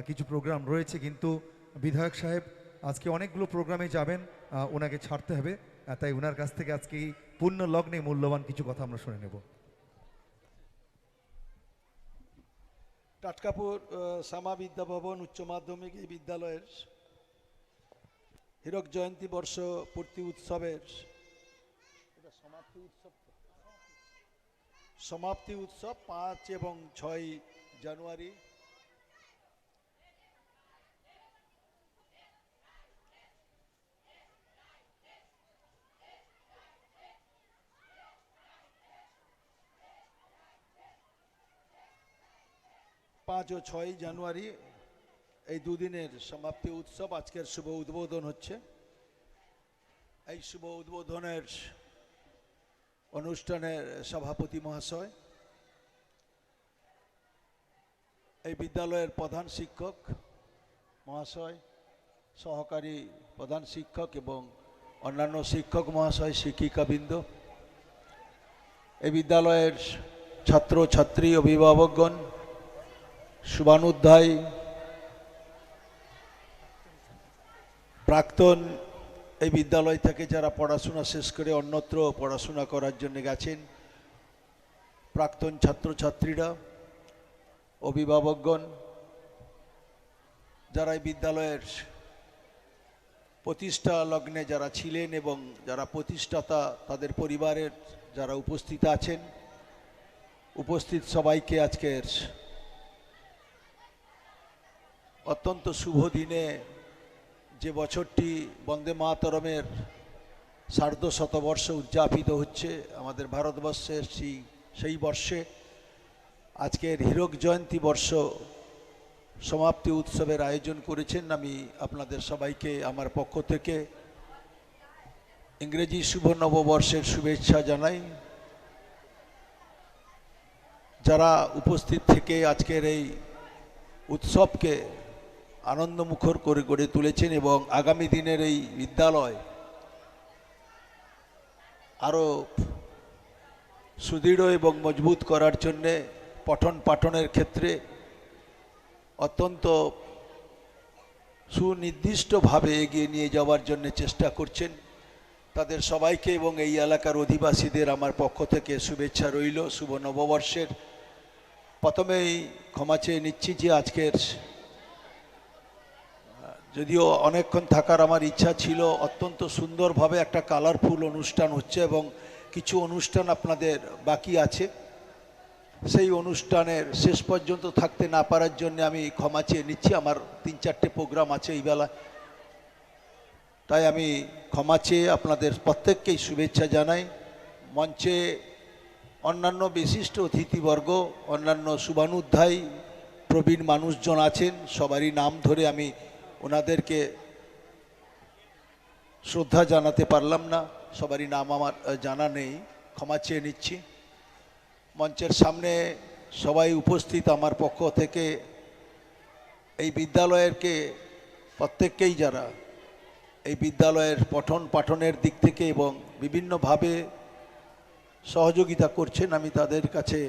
কিছু প্রোগ্রাম রয়েছে, কিন্তু বিধায়ক সাহেব আজকে অনেকগুলো প্রোগ্রামে যাবেন, ওনাকে ছাড়তে হবে, তাই ওনার কাছ থেকে আজকে এই পূর্ণ লগ্নে মূল্যবান কিছু কথা আমরা শুনে নেব।
টাটকাপুর শ্যামা বিদ্যা ভবন উচ্চ মাধ্যমিক এই বিদ্যালয়ের হীরক জয়ন্তী বর্ষ পূর্তি উৎসবের সমাপ্তি উৎসব 5 এবং 6 জানুয়ারি পাঁচ ও 6 জানুয়ারি এই দুদিনের সমাপ্তি উৎসব আজকের শুভ উদ্বোধন হচ্ছে। এই শুভ উদ্বোধনের অনুষ্ঠানের সভাপতি মহাশয়, এই বিদ্যালয়ের প্রধান শিক্ষক মহাশয়, সহকারী প্রধান শিক্ষক এবং অন্যান্য শিক্ষক মহাশয়, শিক্ষিকাবৃন্দ, এই বিদ্যালয়ের ছাত্র ছাত্রী, অভিভাবকগণ, শুভানুধ্যায়ী, প্রাক্তন এই বিদ্যালয় থেকে যারা পড়াশোনা শেষ করে অন্যত্র পড়াশোনা করার জন্য গেছেন, প্রাক্তন ছাত্রছাত্রীরা, অভিভাবকগণ, যারা এই বিদ্যালয়ের প্রতিষ্ঠা লগ্নে যারা ছিলেন এবং যারা প্রতিষ্ঠাতা তাদের পরিবারের যারা উপস্থিত আছেন, উপস্থিত সবাইকে আজকের অত্যন্ত শুভ দিনে, যে বছরটি বন্দে মাতরমের সার্ধশতবর্ষ উদযাপিত হচ্ছে আমাদের ভারতবর্ষের, সেই বর্ষে আজকের হীরক জয়ন্তী বর্ষ সমাপ্তি উৎসবের আয়োজন করেছেন। আমি আপনাদের সবাইকে আমার পক্ষ থেকে ইংরেজি শুভ নববর্ষের শুভেচ্ছা জানাই। যারা উপস্থিত থেকে আজকের এই উৎসবকে আনন্দমুখর করে গড়ে তুলেছেন এবং আগামী দিনের এই বিদ্যালয় আরও সুদৃঢ় এবং মজবুত করার জন্যে পঠন পাঠনের ক্ষেত্রে অত্যন্ত সুনির্দিষ্টভাবে এগিয়ে নিয়ে যাওয়ার জন্য চেষ্টা করছেন, তাদের সবাইকে এবং এই এলাকার অধিবাসীদের আমার পক্ষ থেকে শুভেচ্ছা রইল শুভ নববর্ষের। প্রথমেই ক্ষমা চেয়ে নিচ্ছি যে আজকের, যদিও অনেকক্ষণ থাকার আমার ইচ্ছা ছিল, অত্যন্ত সুন্দরভাবে একটা কালারফুল অনুষ্ঠান হচ্ছে এবং কিছু অনুষ্ঠান আপনাদের বাকি আছে, সেই অনুষ্ঠানের শেষ পর্যন্ত থাকতে না পারার জন্য আমি ক্ষমা চেয়ে নিচ্ছি। আমার 3-4টে প্রোগ্রাম আছে এই বেলা, তাই আমি ক্ষমা চেয়ে আপনাদের প্রত্যেককেই শুভেচ্ছা জানাই। মঞ্চে অন্যান্য বিশিষ্ট অতিথিবর্গ, অন্যান্য শুভানুধ্যায়ী প্রবীণ মানুষজন আছেন, সবারই নাম ধরে আমি ওনাদেরকে শ্রদ্ধা জানাতে পারলাম না, সবারই নাম আমার জানা নেই, ক্ষমা চেয়ে নিচ্ছি। মঞ্চের সামনে সবাই উপস্থিত আমার পক্ষ থেকে এই বিদ্যালয়েরকে প্রত্যেককেই যারা এই বিদ্যালয়ের পঠন পাঠনের দিক থেকে এবং বিভিন্নভাবে সহযোগিতা করছেন, আমি তাদের কাছে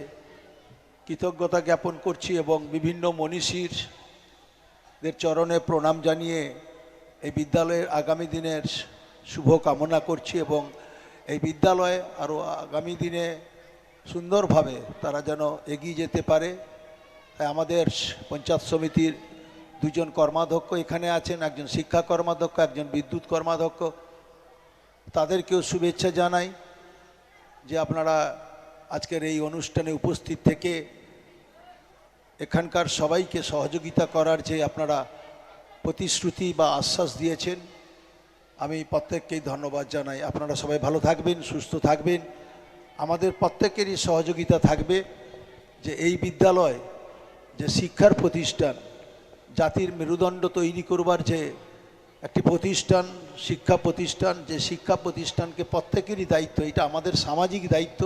কৃতজ্ঞতা জ্ঞাপন করছি এবং বিভিন্ন মনীষীদের চরণে প্রণাম জানিয়ে এই বিদ্যালয়ের আগামী দিনের শুভ কামনা করছি এবং এই বিদ্যালয়ে আরও আগামী দিনে সুন্দরভাবে তারা যেন এগিয়ে যেতে পারে। তাই আমাদের পঞ্চায়েত সমিতির 2জন কর্মাধ্যক্ষ এখানে আছেন, একজন শিক্ষা কর্মাধ্যক্ষ, একজন বিদ্যুৎ কর্মাধ্যক্ষ, তাদেরকেও শুভেচ্ছা জানাই যে আপনারা আজকের এই অনুষ্ঠানে উপস্থিত থেকে এখানকার সবাইকে সহযোগিতা করার যে আপনারা প্রতিশ্রুতি বা আশ্বাস দিয়েছেন, আমি প্রত্যেককেই ধন্যবাদ জানাই। আপনারা সবাই ভালো থাকবেন, সুস্থ থাকবেন, আমাদের প্রত্যেকেরই সহযোগিতা থাকবে যে এই বিদ্যালয় যে শিক্ষার প্রতিষ্ঠান, জাতির মেরুদণ্ড তৈরি করবার যে একটি প্রতিষ্ঠান, শিক্ষা প্রতিষ্ঠান, যে শিক্ষা প্রতিষ্ঠানকে প্রত্যেকেরই দায়িত্ব, এটা আমাদের সামাজিক দায়িত্ব,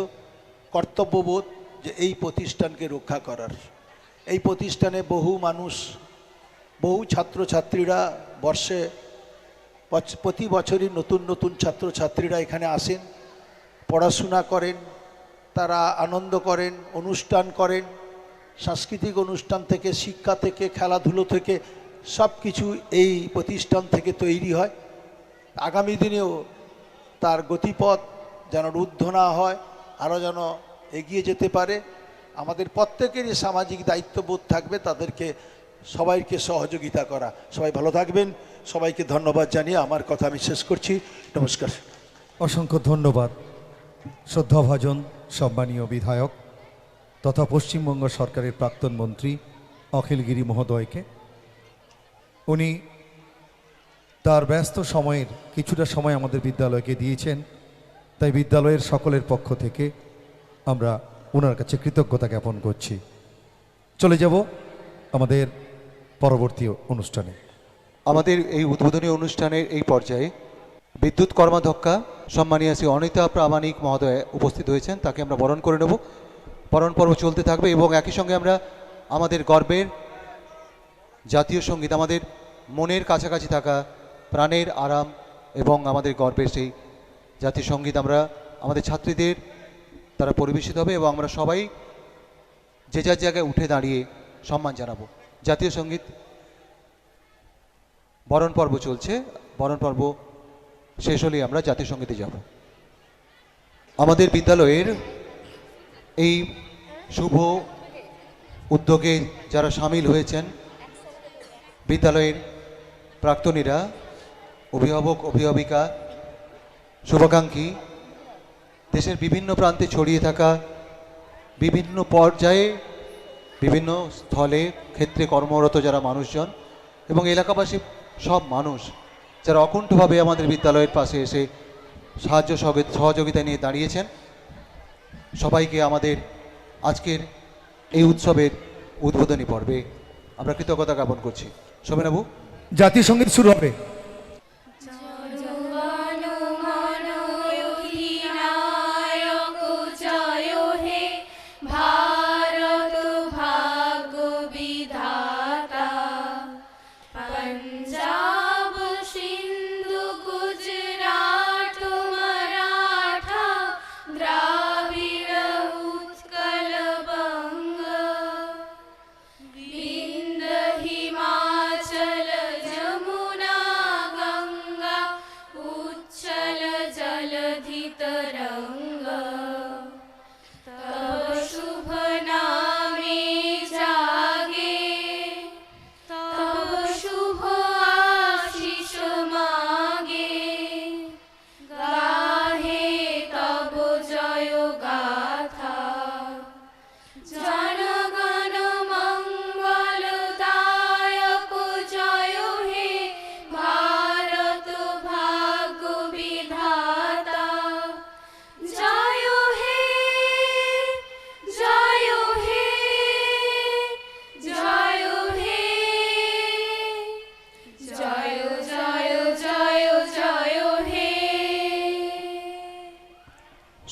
কর্তব্যবোধ যে এই প্রতিষ্ঠানকে রক্ষা করার। এই প্রতিষ্ঠানে বহু মানুষ, বহু ছাত্রছাত্রীরা প্রতি বছরই নতুন নতুন ছাত্রছাত্রীরা এখানে আসেন, পড়াশোনা করেন, তারা আনন্দ করেন, অনুষ্ঠান করেন, সাংস্কৃতিক অনুষ্ঠান থেকে, শিক্ষা থেকে, খেলাধুলো থেকে সব কিছু এই প্রতিষ্ঠান থেকে তৈরি হয়। আগামী দিনেও তার গতিপথ যেন রুদ্ধ না হয়, আরও যেন এগিয়ে যেতে পারে। আমাদের প্রত্যেকেরই সামাজিক দায়িত্ববোধ থাকবে তাদেরকে সবাইকে সহযোগিতা করা। সবাই ভালো থাকবেন। সবাইকে ধন্যবাদ জানিয়ে আমার কথা আমি শেষ করছি। নমস্কার।
অসংখ্য ধন্যবাদ শ্রদ্ধাভাজন সম্মানীয় বিধায়ক তথা পশ্চিমবঙ্গ সরকারের প্রাক্তন মন্ত্রী অখিলগিরি মহোদয়কে। উনি তার ব্যস্ত সময়ের কিছুটা সময় আমাদের বিদ্যালয়কে দিয়েছেন, তাই বিদ্যালয়ের সকলের পক্ষ থেকে আমরা ওনার কাছে কৃতজ্ঞতা জ্ঞাপন করছি। চলে যাব আমাদের পরবর্তী অনুষ্ঠানে।
আমাদের এই উদ্বোধনী অনুষ্ঠানের এই পর্যায়ে বিদ্যুৎ কর্মাধ্যক্ষা সম্মানীয় শ্রী অনিতা প্রামাণিক মহোদয় উপস্থিত হয়েছেন, তাকে আমরা বরণ করে নেব। বরণ পর্ব চলতে থাকবে এবং একই সঙ্গে আমরা আমাদের গর্বের জাতীয় সঙ্গীত, আমাদের মনের কাছাকাছি থাকা, প্রাণের আরাম এবং আমাদের গর্বের সেই জাতীয় সঙ্গীত আমরা আমাদের ছাত্রীদের তারা পরিবেশিত হবে এবং আমরা সবাই যে যার জায়গায় উঠে দাঁড়িয়ে সম্মান জানাবো। জাতীয় সঙ্গীত বরণ পর্ব চলছে, বরণ পর্ব শেষ হলেই আমরা জাতীয় সঙ্গীতে যাব। আমাদের বিদ্যালয়ের এই শুভ উদ্যোগে যারা সামিল হয়েছেন, বিদ্যালয়ের প্রাক্তনীরা, অভিভাবক, অভিভাবিকা, শুভাকাঙ্ক্ষী, দেশের বিভিন্ন প্রান্তে ছড়িয়ে থাকা, বিভিন্ন পর্যায়ে, বিভিন্ন স্থলে ক্ষেত্রে কর্মরত যারা মানুষজন এবং এলাকাবাসী সব মানুষ যারা অকুণ্ঠভাবে আমাদের বিদ্যালয়ের পাশে এসে সহযোগিতা নিয়ে দাঁড়িয়েছেন, সবাইকে আমাদের আজকের এই উৎসবের উদ্বোধনী পর্বে আমরা কৃতজ্ঞতা জ্ঞাপন করছি। শোভেনাবু,
জাতীয় সঙ্গীত শুরু হবে।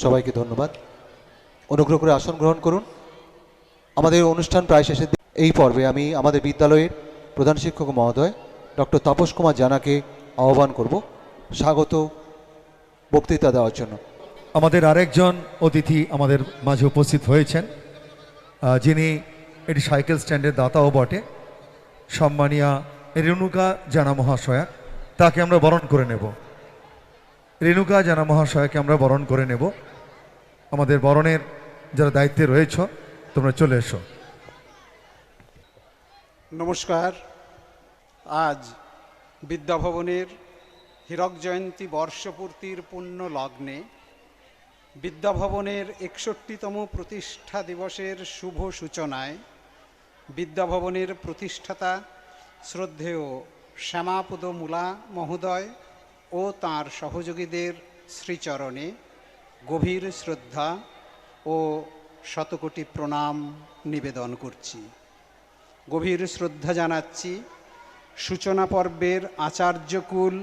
সবাইকে ধন্যবাদ। অনুগ্রহ করে আসন গ্রহণ করুন। আমাদের অনুষ্ঠান প্রায় শেষের দিকে। এই পর্বে আমি আমাদের বিদ্যালয়ের প্রধান শিক্ষক মহোদয় ডক্টর তাপস কুমার জানাকে আহ্বান করব স্বাগত বক্তৃতা দেওয়ার জন্য।
আমাদের আরেকজন অতিথি আমাদের মাঝে উপস্থিত হয়েছেন, যিনি এটি সাইকেল স্ট্যান্ডের দাতাও বটে, সম্মানীয়া রেণুকা জানা মহাশয়া, তাকে আমরা বরণ করে নেব। রেণুকা জানা মহাশয়াকে আমরা বরণ করে নেব। আমাদের বরণের যারা দায়িত্বে রয়েছ তোমরা চলে এসো।
নমস্কার। আজ বিদ্যাভবনের হীরক জয়ন্তী বর্ষপূর্তির পুণ্য লগ্নে বিদ্যাভবনের 61তম প্রতিষ্ঠা দিবসের শুভ সূচনায় বিদ্যাভবনের প্রতিষ্ঠাতা শ্রদ্ধেয় শ্যামাপদ মূলা মহোদয় ও তাঁর সহযোগীদের শ্রীচরণে গভীর শ্রদ্ধা ও শতকোটি প্রণাম নিবেদন করছি। গভীর শ্রদ্ধা জানাচ্ছি সূচনা পর্বের আচার্যকুল,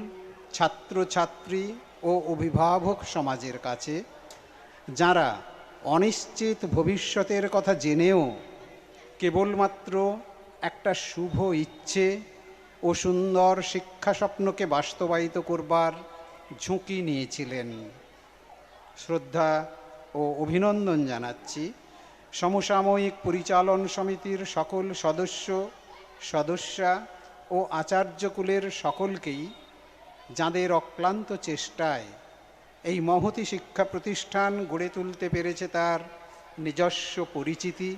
ছাত্রছাত্রী ও অভিভাবক সমাজের কাছে, যারা অনিশ্চিত ভবিষ্যতের কথা জেনেও কেবলমাত্র একটা শুভ ইচ্ছে ও সুন্দর শিক্ষা স্বপ্নকে বাস্তবায়িত করবার ঝুঁকি নিয়েছিলেন। শ্রদ্ধা ও অভিনন্দন জানাচ্ছি সমসাময়িক পরিচালন সমিতির সকল সদস্যা ও আচার্যকুলের সকলকেই, যাঁদের অক্লান্ত চেষ্টায় এই মহতী শিক্ষা প্রতিষ্ঠান গড়ে তুলতে পেরেছে তার নিজস্ব পরিচিতি,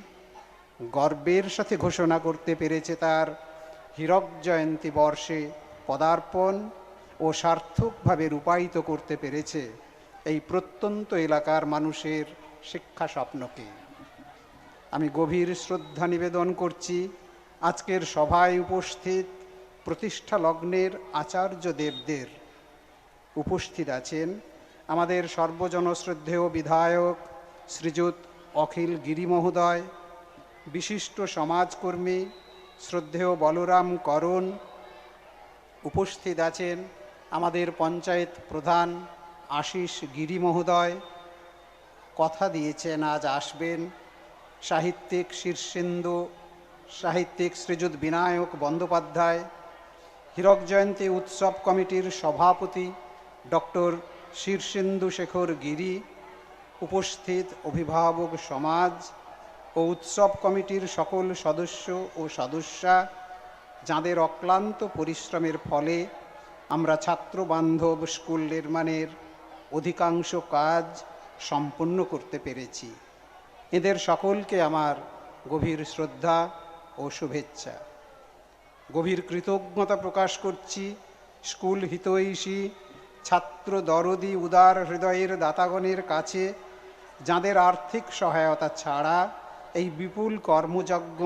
গর্বের সাথে ঘোষণা করতে পেরেছে তার হীরক জয়ন্তী বর্ষে পদার্পণ ও সার্থকভাবে রূপায়িত করতে পেরেছে এই প্রত্যন্ত এলাকার মানুষের শিক্ষা স্বপ্নকে। আমি গভীর শ্রদ্ধা নিবেদন করছি আজকের সভায় উপস্থিত প্রতিষ্ঠা লগ্নের আচার্যদেবদের। উপস্থিত আছেন আমাদের সর্বজনশ্রদ্ধেয় বিধায়ক শ্রীযুত অখিল গিরি মহোদয়, বিশিষ্ট সমাজকর্মী শ্রদ্ধেয় বলরাম করণ। উপস্থিত আছেন আমাদের পঞ্চায়েত প্রধান আশিস গিরি মহোদয়, কথা দিয়েছেন আজ আসবেন। সাহিত্যিক শীর্ষেন্দু সাহিত্যিক শ্রীযুত বিনায়ক বন্দ্যোপাধ্যায়, হীরক জয়ন্তী উৎসব কমিটির সভাপতি ডক্টর শীর্ষেন্দু শেখর গিরি, উপস্থিত অভিভাবক সমাজ ও উৎসব কমিটির সকল সদস্য ও সদস্যা, যাঁদের অক্লান্ত পরিশ্রমের ফলে আমরা ছাত্রবান্ধব স্কুল নির্মাণের অধিকাংশ কাজ সম্পন্ন করতে পেরেছি। এদের সকলকে আমার গভীর শ্রদ্ধা ও শুভেচ্ছা। গভীর কৃতজ্ঞতা প্রকাশ করছি স্কুল হিতৈষী, ছাত্র দরদি, উদার হৃদয়ের দাতাগণের কাছে, যাঁদের আর্থিক সহায়তা ছাড়া এই বিপুল কর্মযজ্ঞ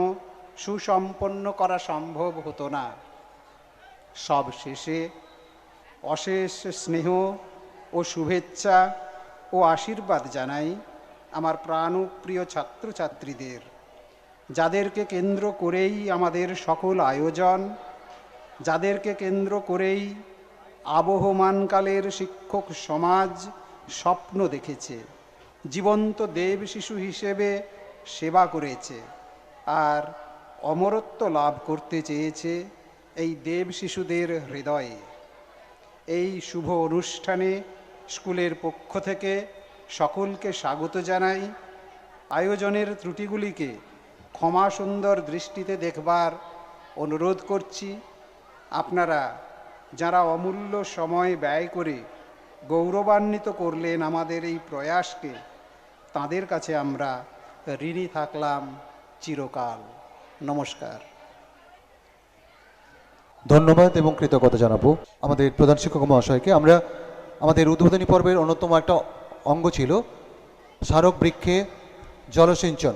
সুসম্পন্ন করা সম্ভব হতো না। সব শেষে অশেষ স্নেহ ও শুভেচ্ছা ও আশীর্বাদ জানাই আমার প্রাণপ্রিয় ছাত্রছাত্রীদের, যাদেরকে কেন্দ্র করেই আমাদের সকল আয়োজন, যাদেরকে কেন্দ্র করেই আবহমানকালের শিক্ষক সমাজ স্বপ্ন দেখেছে, জীবন্ত দেব শিশু হিসেবে সেবা করেছে আর অমরত্ব লাভ করতে চেয়েছে এই দেব শিশুদের হৃদয়ে। এই শুভ অনুষ্ঠানে স্কুলের পক্ষ থেকে সকলকে স্বাগত জানাই। আয়োজনের ত্রুটিগুলিকে ক্ষমা সুন্দর দৃষ্টিতে দেখবার অনুরোধ করছি। আপনারা যারা অমূল্য সময় ব্যয় করে গৌরবান্বিত করলেন আমাদের এই প্রয়াসকে, তাদের কাছে আমরা ঋণী থাকলাম চিরকাল। নমস্কার।
ধন্যবাদ এবং কৃতজ্ঞতা জানাবো আমাদের প্রধান শিক্ষক মহাশয়কে। আমরা আমাদের উদ্বোধনী পর্বের অন্যতম একটা অঙ্গ ছিল স্মারক বৃক্ষে জলসিঞ্চন।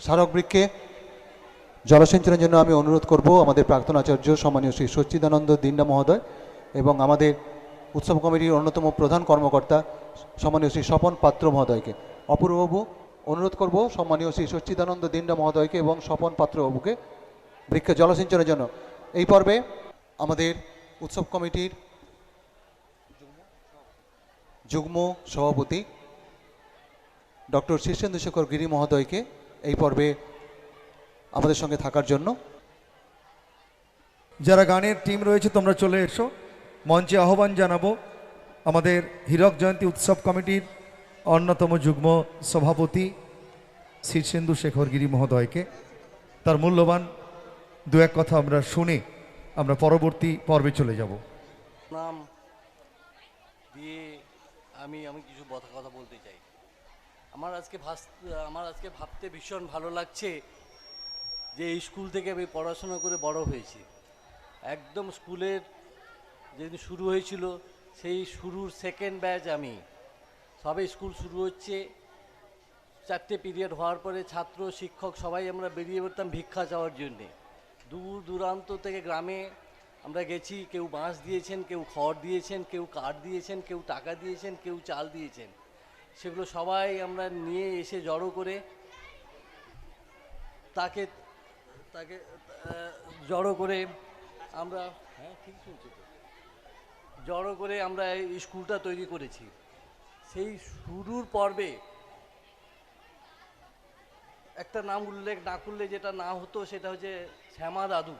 স্মারক বৃক্ষে জলসিঞ্চনের জন্য আমি অনুরোধ করব আমাদের প্রাক্তন আচার্য সম্মানীয় শ্রী সচ্চিদানন্দ দিন্ডা মহোদয় এবং আমাদের উৎসব কমিটির অন্যতম প্রধান কর্মকর্তা সম্মানীয় শ্রী স্বপন পাত্র মহোদয়কে। অপূর্ববাবু, অনুরোধ করব সম্মানীয় শ্রী সচ্চিদানন্দ দিন্ডা মহোদয়কে এবং স্বপন পাত্রবাবুকে বৃক্ষে জলসিঞ্চনের জন্য। এই পর্বে আমাদের উৎসব কমিটির যুগ্ম সভাপতি ডক্টর শীর্ষেন্দু শেখর গিরি মহোদয়কে এই পর্বে আমাদের সঙ্গে থাকার জন্য।
যারা গানের টিম রয়েছে তোমরা চলে এসো, মঞ্চে আহ্বান জানাবো আমাদের হীরক জয়ন্তী উৎসব কমিটির অন্যতম যুগ্ম সভাপতি শীর্ষেন্দু শেখর গিরি মহোদয়কে। তার মূল্যবান দু এক কথা আমরা শুনে আমরা পরবর্তী পর্বে চলে যাব।
নাম দিয়ে আমি কিছু কথা বলতে চাই। আমার আজকে ভাবতে ভীষণ ভালো লাগছে যে এই স্কুল থেকে আমি পড়াশোনা করে বড় হয়েছি। একদম স্কুলের যেদিন শুরু হয়েছিল সেই শুরুর সেকেন্ড ব্যাচ আমি। সবে স্কুল শুরু হচ্ছে, 4টে পিরিয়ড হওয়ার পরে ছাত্র শিক্ষক সবাই আমরা বেরিয়ে পড়তাম ভিক্ষা চাওয়ার জন্যে। দূর দূরান্ত থেকে গ্রামে আমরা গেছি, কেউ বাঁশ দিয়েছেন, কেউ খড় দিয়েছেন, কেউ কাঠ দিয়েছেন, কেউ টাকা দিয়েছেন, কেউ চাল দিয়েছেন। সেগুলো সবাই আমরা নিয়ে এসে জড়ো করে তাকে তাকে জড়ো করে আমরা, হ্যাঁ ঠিক শুনছি তো, জড়ো করে আমরা এই স্কুলটা তৈরি করেছি। সেই শুরুর পর্বে একটা নাম উল্লেখ না করলে যেটা না হতো সেটা হচ্ছে শ্যামা দাদু।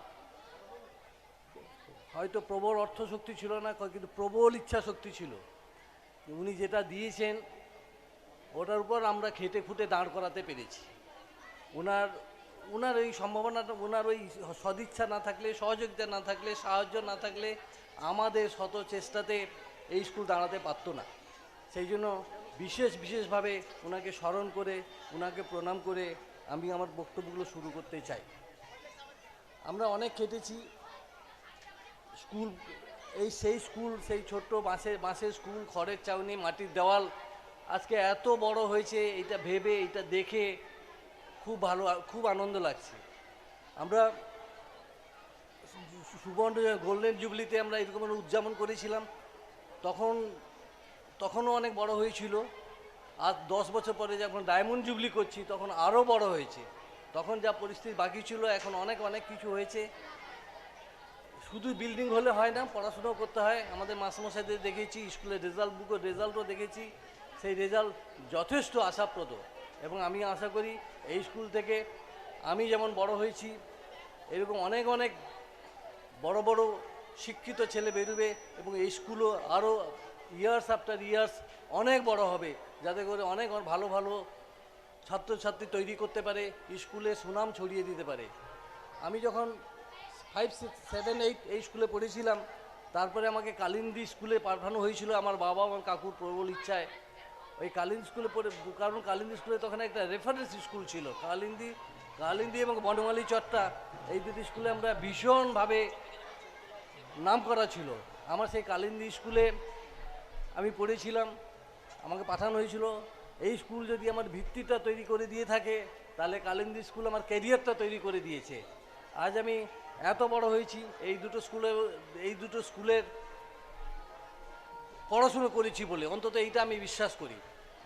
হয়তো প্রবল অর্থশক্তি ছিল না, কিন্তু প্রবল ইচ্ছা শক্তি ছিল। উনি যেটা দিয়েছেন ওটার উপর আমরা খেটে খুঁটে দাঁড় করাতে পেরেছি। ওনার এই সম্ভাবনাটা, ওনার ওই সদিচ্ছা না থাকলে, সহযোগিতা না থাকলে, সাহায্য না থাকলে আমাদের শত চেষ্টাতে এই স্কুল দাঁড়াতে পারতো না। সেই জন্য বিশেষভাবে ওনাকে স্মরণ করে, ওনাকে প্রণাম করে আমি আমার বক্তব্যগুলো শুরু করতে চাই। আমরা অনেক কেটেছি স্কুল, সেই ছোট্ট বাঁশের স্কুল, খড়ের চাউনি, মাটির দেওয়াল আজকে এত বড় হয়েছে। এটা ভেবে, এটা দেখে খুব আনন্দ লাগছে। আমরা সুবর্ণ গোল্ডেন জুবলিতে আমরা এরকম উদযাপন করেছিলাম, তখনও অনেক বড় হয়েছিল। আর 10 বছর পরে যখন ডায়মন্ড জুবলি করছি তখন আরও বড় হয়েছে। তখন যা পরিস্থিতি বাকি ছিল, এখন অনেক কিছু হয়েছে। শুধু বিল্ডিং হলে হয় না, পড়াশোনাও করতে হয়। আমাদের মাস্টারমশাইদের দেখেছি, স্কুলের রেজাল্টও দেখেছি। সেই রেজাল্ট যথেষ্ট আশাপ্রদ, এবং আমি আশা করি এই স্কুল থেকে আমি যেমন বড় হয়েছি এরকম অনেক বড় শিক্ষিত ছেলে বেরোবে, এবং এই স্কুলও আরও ইয়ার্স আফটার ইয়ার্স অনেক বড় হবে, যাতে করে অনেক ভালো ছাত্রছাত্রী তৈরি করতে পারে, স্কুলে সুনাম ছড়িয়ে দিতে পারে। আমি যখন 5, 6, 7, 8 এই স্কুলে পড়েছিলাম, তারপরে আমাকে কালিন্দী স্কুলে পাঠানো হয়েছিল আমার বাবা আমার কাকুর প্রবল ইচ্ছায়। ওই কালিন্দী স্কুলে পড়ে, কারণ কালিন্দী স্কুলে তখন একটা রেফারেন্স স্কুল ছিল। কালিন্দী এবং বনমালী চট্টা, এই দুটি স্কুলে আমরা ভীষণভাবে নাম করা ছিল। আমার সেই কালিন্দী স্কুলে আমি পড়েছিলাম, আমাকে পাঠানো হয়েছিল। এই স্কুল যদি আমার ভিত্তিটা তৈরি করে দিয়ে থাকে, তাহলে কালিন্দী স্কুল আমার ক্যারিয়ারটা তৈরি করে দিয়েছে। আজ আমি এত বড় হয়েছি, এই দুটো স্কুলের পড়াশুনো করেছি বলে, অন্তত এইটা আমি বিশ্বাস করি।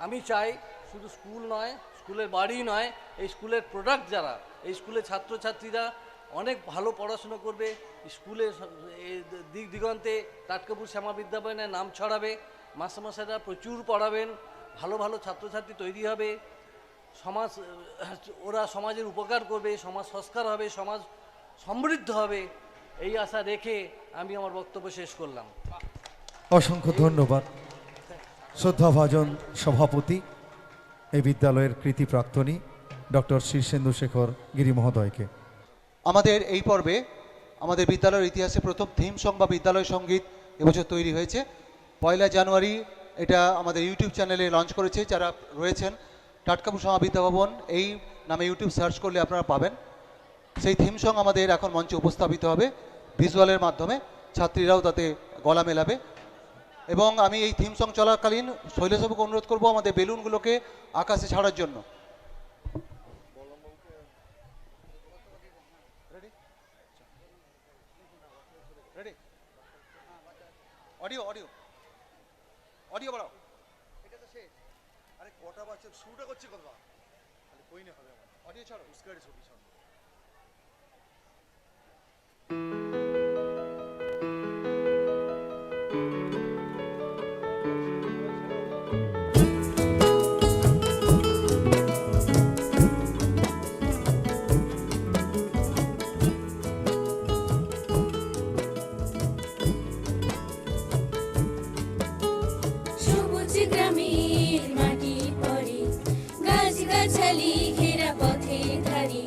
আমি চাই শুধু স্কুল নয়, স্কুলের বাড়ি নয়, এই স্কুলের প্রোডাক্ট যারা, এই স্কুলের ছাত্রছাত্রীরা অনেক ভালো পড়াশুনো করবে, স্কুলে দিক দিগন্তে টাটকাপুর শ্যামা বিদ্যালয়ের নাম ছড়াবে, মাস্টারমশাইরা প্রচুর পড়াবেন, ভালো ছাত্রছাত্রী তৈরি হবে, ওরা সমাজের উপকার করবে, সমাজ সংস্কার হবে, সমাজ সমৃদ্ধ হবে, এই আশা রেখে আমি আমার বক্তব্য শেষ করলাম।
অসংখ্য ধন্যবাদ শ্রদ্ধাভাজন সভাপতি, এই বিদ্যালয়ের কৃতি প্রাক্তনী ডক্টর শীর্ষেন্দু শেখর গিরি মহোদয়কে।
আমাদের এই পর্বে আমাদের বিদ্যালয়ের ইতিহাসে প্রথম থিম সং বা বিদ্যালয় সঙ্গীত এবছর তৈরি হয়েছে। 1 জানুয়ারি এটা আমাদের ইউটিউব চ্যানেলে লঞ্চ করেছে। যারা রয়েছেন টাটকাপুর শ্যামা বিদ্যাভবন এই নামে ইউটিউব সার্চ করলে আপনারা পাবেন। সেই থিম সং আমাদের এখন মঞ্চে উপস্থাপিত হবে ভিজুয়ালের মাধ্যমে, ছাত্রীরাও তাতে গলা মেলাবে। এবং আমি এই থিম সং চলাকালীন শৈলেশবাবুকে অনুরোধ করব আমাদের বেলুনগুলোকে আকাশে ছাড়ার জন্য। অডিও বাড়াও। এটা তো শেষ। আরে কটা বাচ্চা শুরুটা করছে কতবা? খালি কই না হবে আমার। অডিও ছাড়ো, উস্কারে ছবি ছাড়ো।
সবুজ গ্রামের মাটির পরে গাছগাছালি ঘেরা পথের ধারে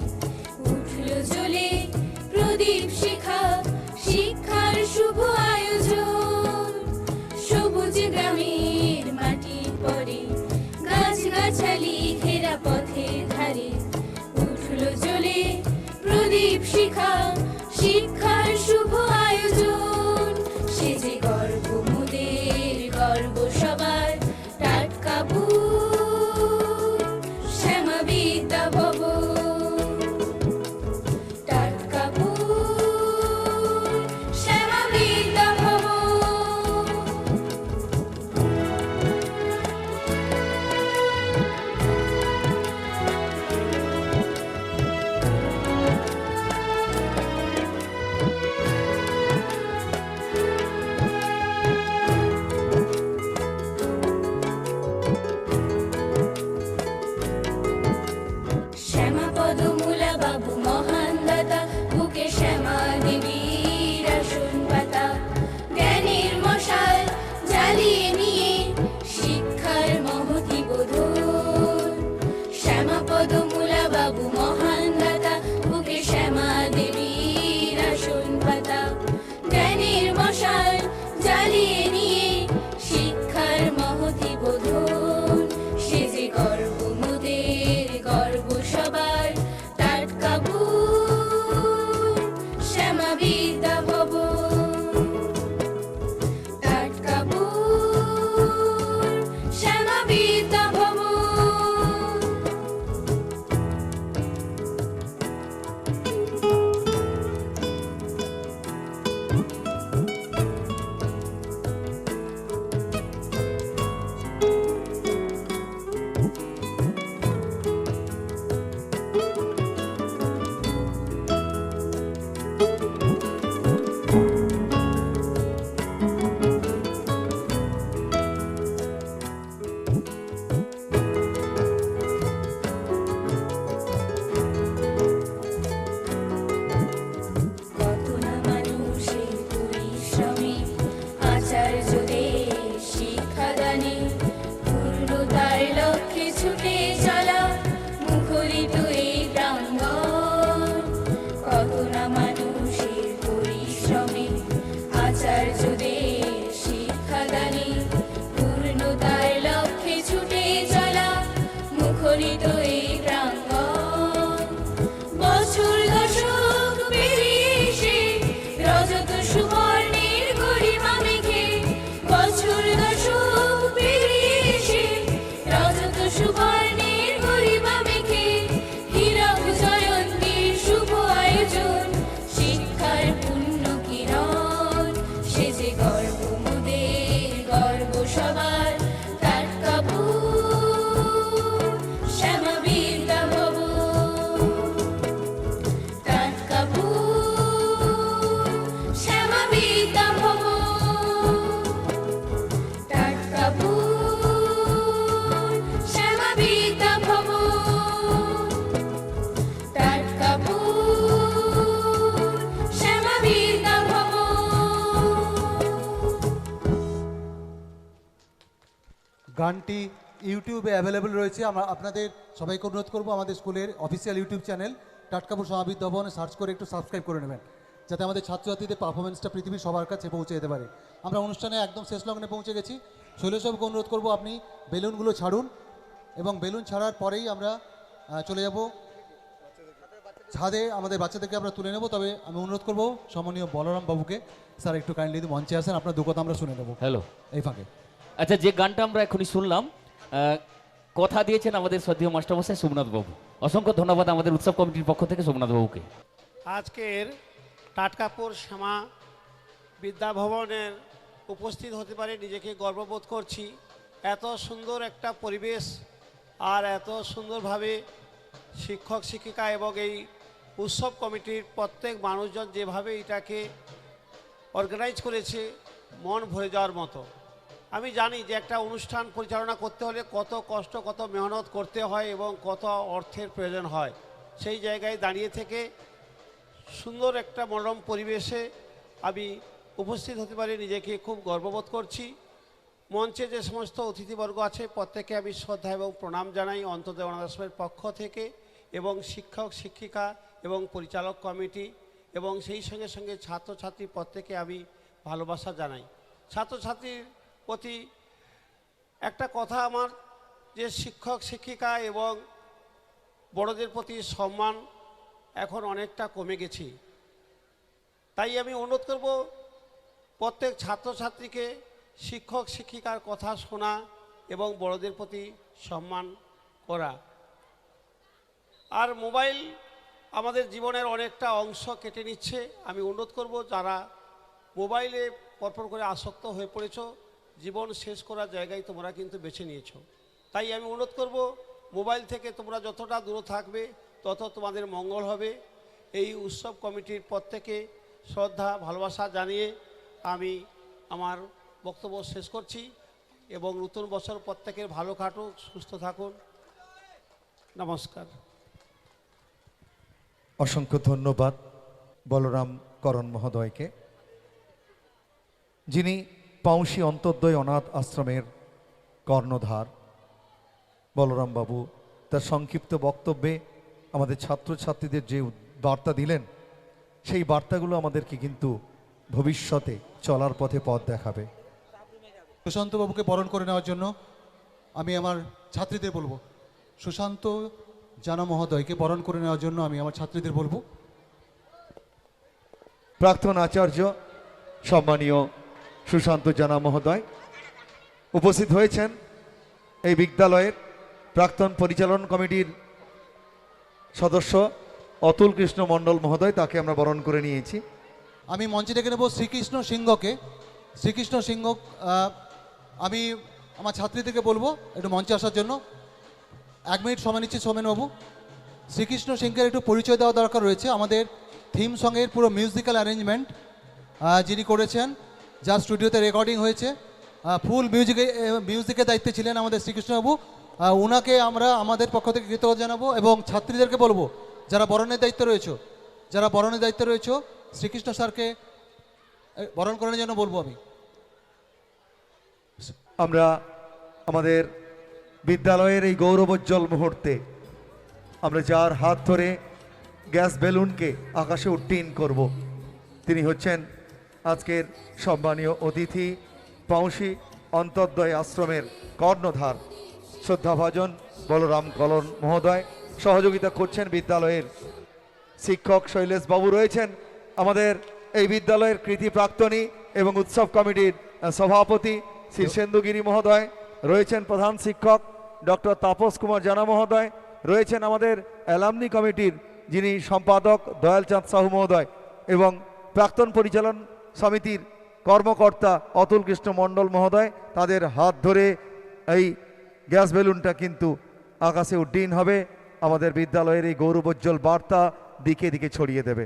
মহান দাতা বুকে শ্যামা দেবীর আসন পাতা জ্ঞানের মশাল জ্বালিয়ে নিয়ে শিক্ষার মহতি বোধন সে যে গর্ব মোদের গর্ব সবার টাটকা ফুল শ্যামা বিদ্যা ভবন টাটকা ফুল শ্যামা বিদ্যা ভবন কত না মানুষের পরিশ্রমে আচার্যদের শিক্ষাদানে পূর্ণতার লক্ষ্যে ছুটে চলা মুখরিত এই প্রাঙ্গণ কত না মানুষের পরিশ্রমে আচার্যদের শিক্ষাদানে পূর্ণতার লক্ষ্যে ছুটে চলা মুখরিত এই প্রাঙ্গণ বছর দশক পেরিয়ে এসে রজত সুবর্ণের গরিমা মেঘে বছর দশক পেরিয়ে এসে রজত সুবর্ণের গরিমা মেঘে হীরক জয়ন্তীর শুভ আয়োজন শিক্ষার পুণ্য কিরণ সে যে গর্ব মোদের গর্ব সবার টাটকা ফুল শ্যামা বিদ্যা ভবন টাটকা ফুল শ্যামা বিদ্যা ভবন টাটকা ফুল শ্যামা বিদ্যা ভবন টাটকা ফুল শ্যামা বিদ্যা ভবন
গানটি ইউটিউবে অ্যাভেলেবল রয়েছে। আমরা আপনাদের সবাইকে অনুরোধ করব আমাদের স্কুলের অফিসিয়াল ইউটিউব চ্যানেল টাটকাপুর সমাবিদ্যা ভবনে সার্চ করে একটু সাবস্ক্রাইব করে নেবেন, যাতে আমাদের ছাত্রছাত্রীদের পারফরমেন্সটা পৃথিবীর সবার কাছে পৌঁছে যেতে পারে। আমরা অনুষ্ঠানে একদম শেষ লগ্নে পৌঁছে গেছি। শৈলেশবাবুকে অনুরোধ করব আপনি বেলুনগুলো ছাড়ুন, এবং বেলুন ছাড়ার পরেই আমরা চলে যাব ছাদে, আমাদের বাচ্চাদেরকে আমরা তুলে নেব। তবে আমি অনুরোধ করব সম্মানীয় বলরাম বাবুকে, স্যার একটু কাইন্ডলি মঞ্চে আসেন, আপনার দু কথা আমরা শুনে নেব
হ্যালো।
এই ফাঁকে।
আচ্ছা, যে গানটা আমরা এখনই শুনলাম, কথা দিয়েছেন আমাদের শ্রদ্ধেয় মাস্টারমশাই সোমনাথ বাবু। অসংখ্য ধন্যবাদ আমাদের উৎসব কমিটির পক্ষ থেকে সোমনাথ বাবুকে।
আজকের টাটকাপুর শ্যামা বিদ্যা ভবনের উপস্থিত হতে পারে নিজেকে গর্ববোধ করছি। এত সুন্দর একটা পরিবেশ আর এত সুন্দরভাবে শিক্ষক শিক্ষিকা এবং এই উৎসব কমিটির প্রত্যেক মানুষজন যেভাবে এটাকে অর্গানাইজ করেছে, মন ভরে যাওয়ার মতো। আমি জানি যে একটা অনুষ্ঠান পরিচালনা করতে হলে কত কষ্ট, কত মেহনত করতে হয় এবং কত অর্থের প্রয়োজন হয়। সেই জায়গায় দাঁড়িয়ে থেকে সুন্দর একটা মনোরম পরিবেশে আমি উপস্থিত হতে পারি নিজেকে খুব গর্ববোধ করছি। মঞ্চে যে সমস্ত অতিথিবর্গ আছে প্রত্যেকে আমি শ্রদ্ধা এবং প্রণাম জানাই অন্তর্দয় অনাথ আশ্রমের পক্ষ থেকে, এবং শিক্ষক শিক্ষিকা এবং পরিচালক কমিটি এবং সেই সঙ্গে সঙ্গে ছাত্রছাত্রী প্রত্যেকে আমি ভালোবাসা জানাই। ছাত্রছাত্রীর প্রতি একটা কথা আমার, যে শিক্ষক শিক্ষিকা এবং বড়দের প্রতি সম্মান এখন অনেকটা কমে গেছে। তাই আমি অনুরোধ করব প্রত্যেক ছাত্রছাত্রীকে শিক্ষক শিক্ষিকার কথা শোনা এবং বড়দের প্রতি সম্মান করা। আর মোবাইল আমাদের জীবনের অনেকটা অংশ কেটে নিচ্ছে। আমি অনুরোধ করব যারা মোবাইলে পরপর করে আসক্ত হয়ে পড়েছ, জীবন শেষ করার জায়গায় তোমরা কিন্তু বেছে নিয়েছো। তাই আমি অনুরোধ করব মোবাইল থেকে তোমরা যতটা দূরে থাকবে তত তোমাদের মঙ্গল হবে। এই উৎসব কমিটির প্রত্যেকে শ্রদ্ধা ভালোবাসা জানিয়ে আমি আমার বক্তব্য শেষ করছি, এবং নতুন বছর প্রত্যেকের ভালো কাটুক, সুস্থ থাকুন। নমস্কার।
অসংখ্য ধন্যবাদ বলরাম করণ মহোদয়কে, যিনি পাউশি অন্তর্দয় অনাথ আশ্রমের কর্ণধার। বলরাম বাবু তার সংক্ষিপ্ত বক্তব্যে আমাদের ছাত্রছাত্রীদের যে বার্তা দিলেন, সেই বার্তাগুলো আমাদেরকে কিন্তু ভবিষ্যতে চলার পথে পথ দেখাবে।
সুশান্ত বাবুকে বরণ করে নেওয়ার জন্য আমি আমার ছাত্রীদের বলবো, সুশান্ত জানা মহোদয়কে বরণ করে নেওয়ার জন্য আমি আমার ছাত্রীদের বলবো।
প্রাক্তন আচার্য সম্মানীয় সুশান্ত জানা মহোদয় উপস্থিত হয়েছেন। এই বিদ্যালয়ের প্রাক্তন পরিচালন কমিটির সদস্য অতুল কৃষ্ণ মণ্ডল মহোদয়, তাকে আমরা বরণ করে নিয়েছি।
আমি মঞ্চে ডেকে নেব শ্রীকৃষ্ণ সিংহকে। শ্রীকৃষ্ণ সিংহ, আমি আমার ছাত্রীদেরকে বলবো একটু মঞ্চে আসার জন্য। 1 মিনিট সময় নিচ্ছি সোমেনবাবু। শ্রীকৃষ্ণ সিংহের একটু পরিচয় দেওয়া দরকার রয়েছে। আমাদের থিম সঙ্গের পুরো মিউজিক্যাল অ্যারেঞ্জমেন্ট যিনি করেছেন, যার স্টুডিওতে রেকর্ডিং হয়েছে, ফুল মিউজিকের দায়িত্বে ছিলেন আমাদের শ্রীকৃষ্ণবাবু। ওনাকে আমরা আমাদের পক্ষ থেকে কৃতজ্ঞতা জানাবো এবং ছাত্রীদেরকে বলবো যারা বরণের দায়িত্বে রয়েছে শ্রীকৃষ্ণ স্যারকে বরণ করানোর জন্য বলবো আমি।
আমরা আমাদের বিদ্যালয়ের এই গৌরবোজ্জ্বল মুহূর্তে আমরা যার হাত ধরে গ্যাস বেলুনকে আকাশে উড্ডীন করব, তিনি হচ্ছেন আজকের সম্মানীয় অতিথি, পাউশি অন্তর্দয় আশ্রমের কর্ণধার শ্রদ্ধাভাজন বলরাম কলন মহোদয়। সহযোগিতা করছেন বিদ্যালয়ের শিক্ষক শৈলেশ বাবু, রয়েছেন আমাদের এই বিদ্যালয়ের কৃতি প্রাক্তনী এবং উৎসব কমিটির সভাপতি শীর্ষেন্দুগিরি মহোদয়, রয়েছেন প্রধান শিক্ষক ডক্টর তাপস কুমার জানা মহোদয়, রয়েছেন আমাদের অ্যালামনি কমিটির যিনি সম্পাদক দয়ালচাঁদ সাহু মহোদয় এবং প্রাক্তন পরিচালন সমিতির কর্মকর্তা অতুল কৃষ্ণ মণ্ডল মহোদয়। তাদের হাত ধরে এই গ্যাস বেলুনটা কিন্তু আকাশে উড্ডীন হবে, আমাদের বিদ্যালয়ের এই গৌরবোজ্জ্বল বার্তা দিকে দিকে ছড়িয়ে দেবে।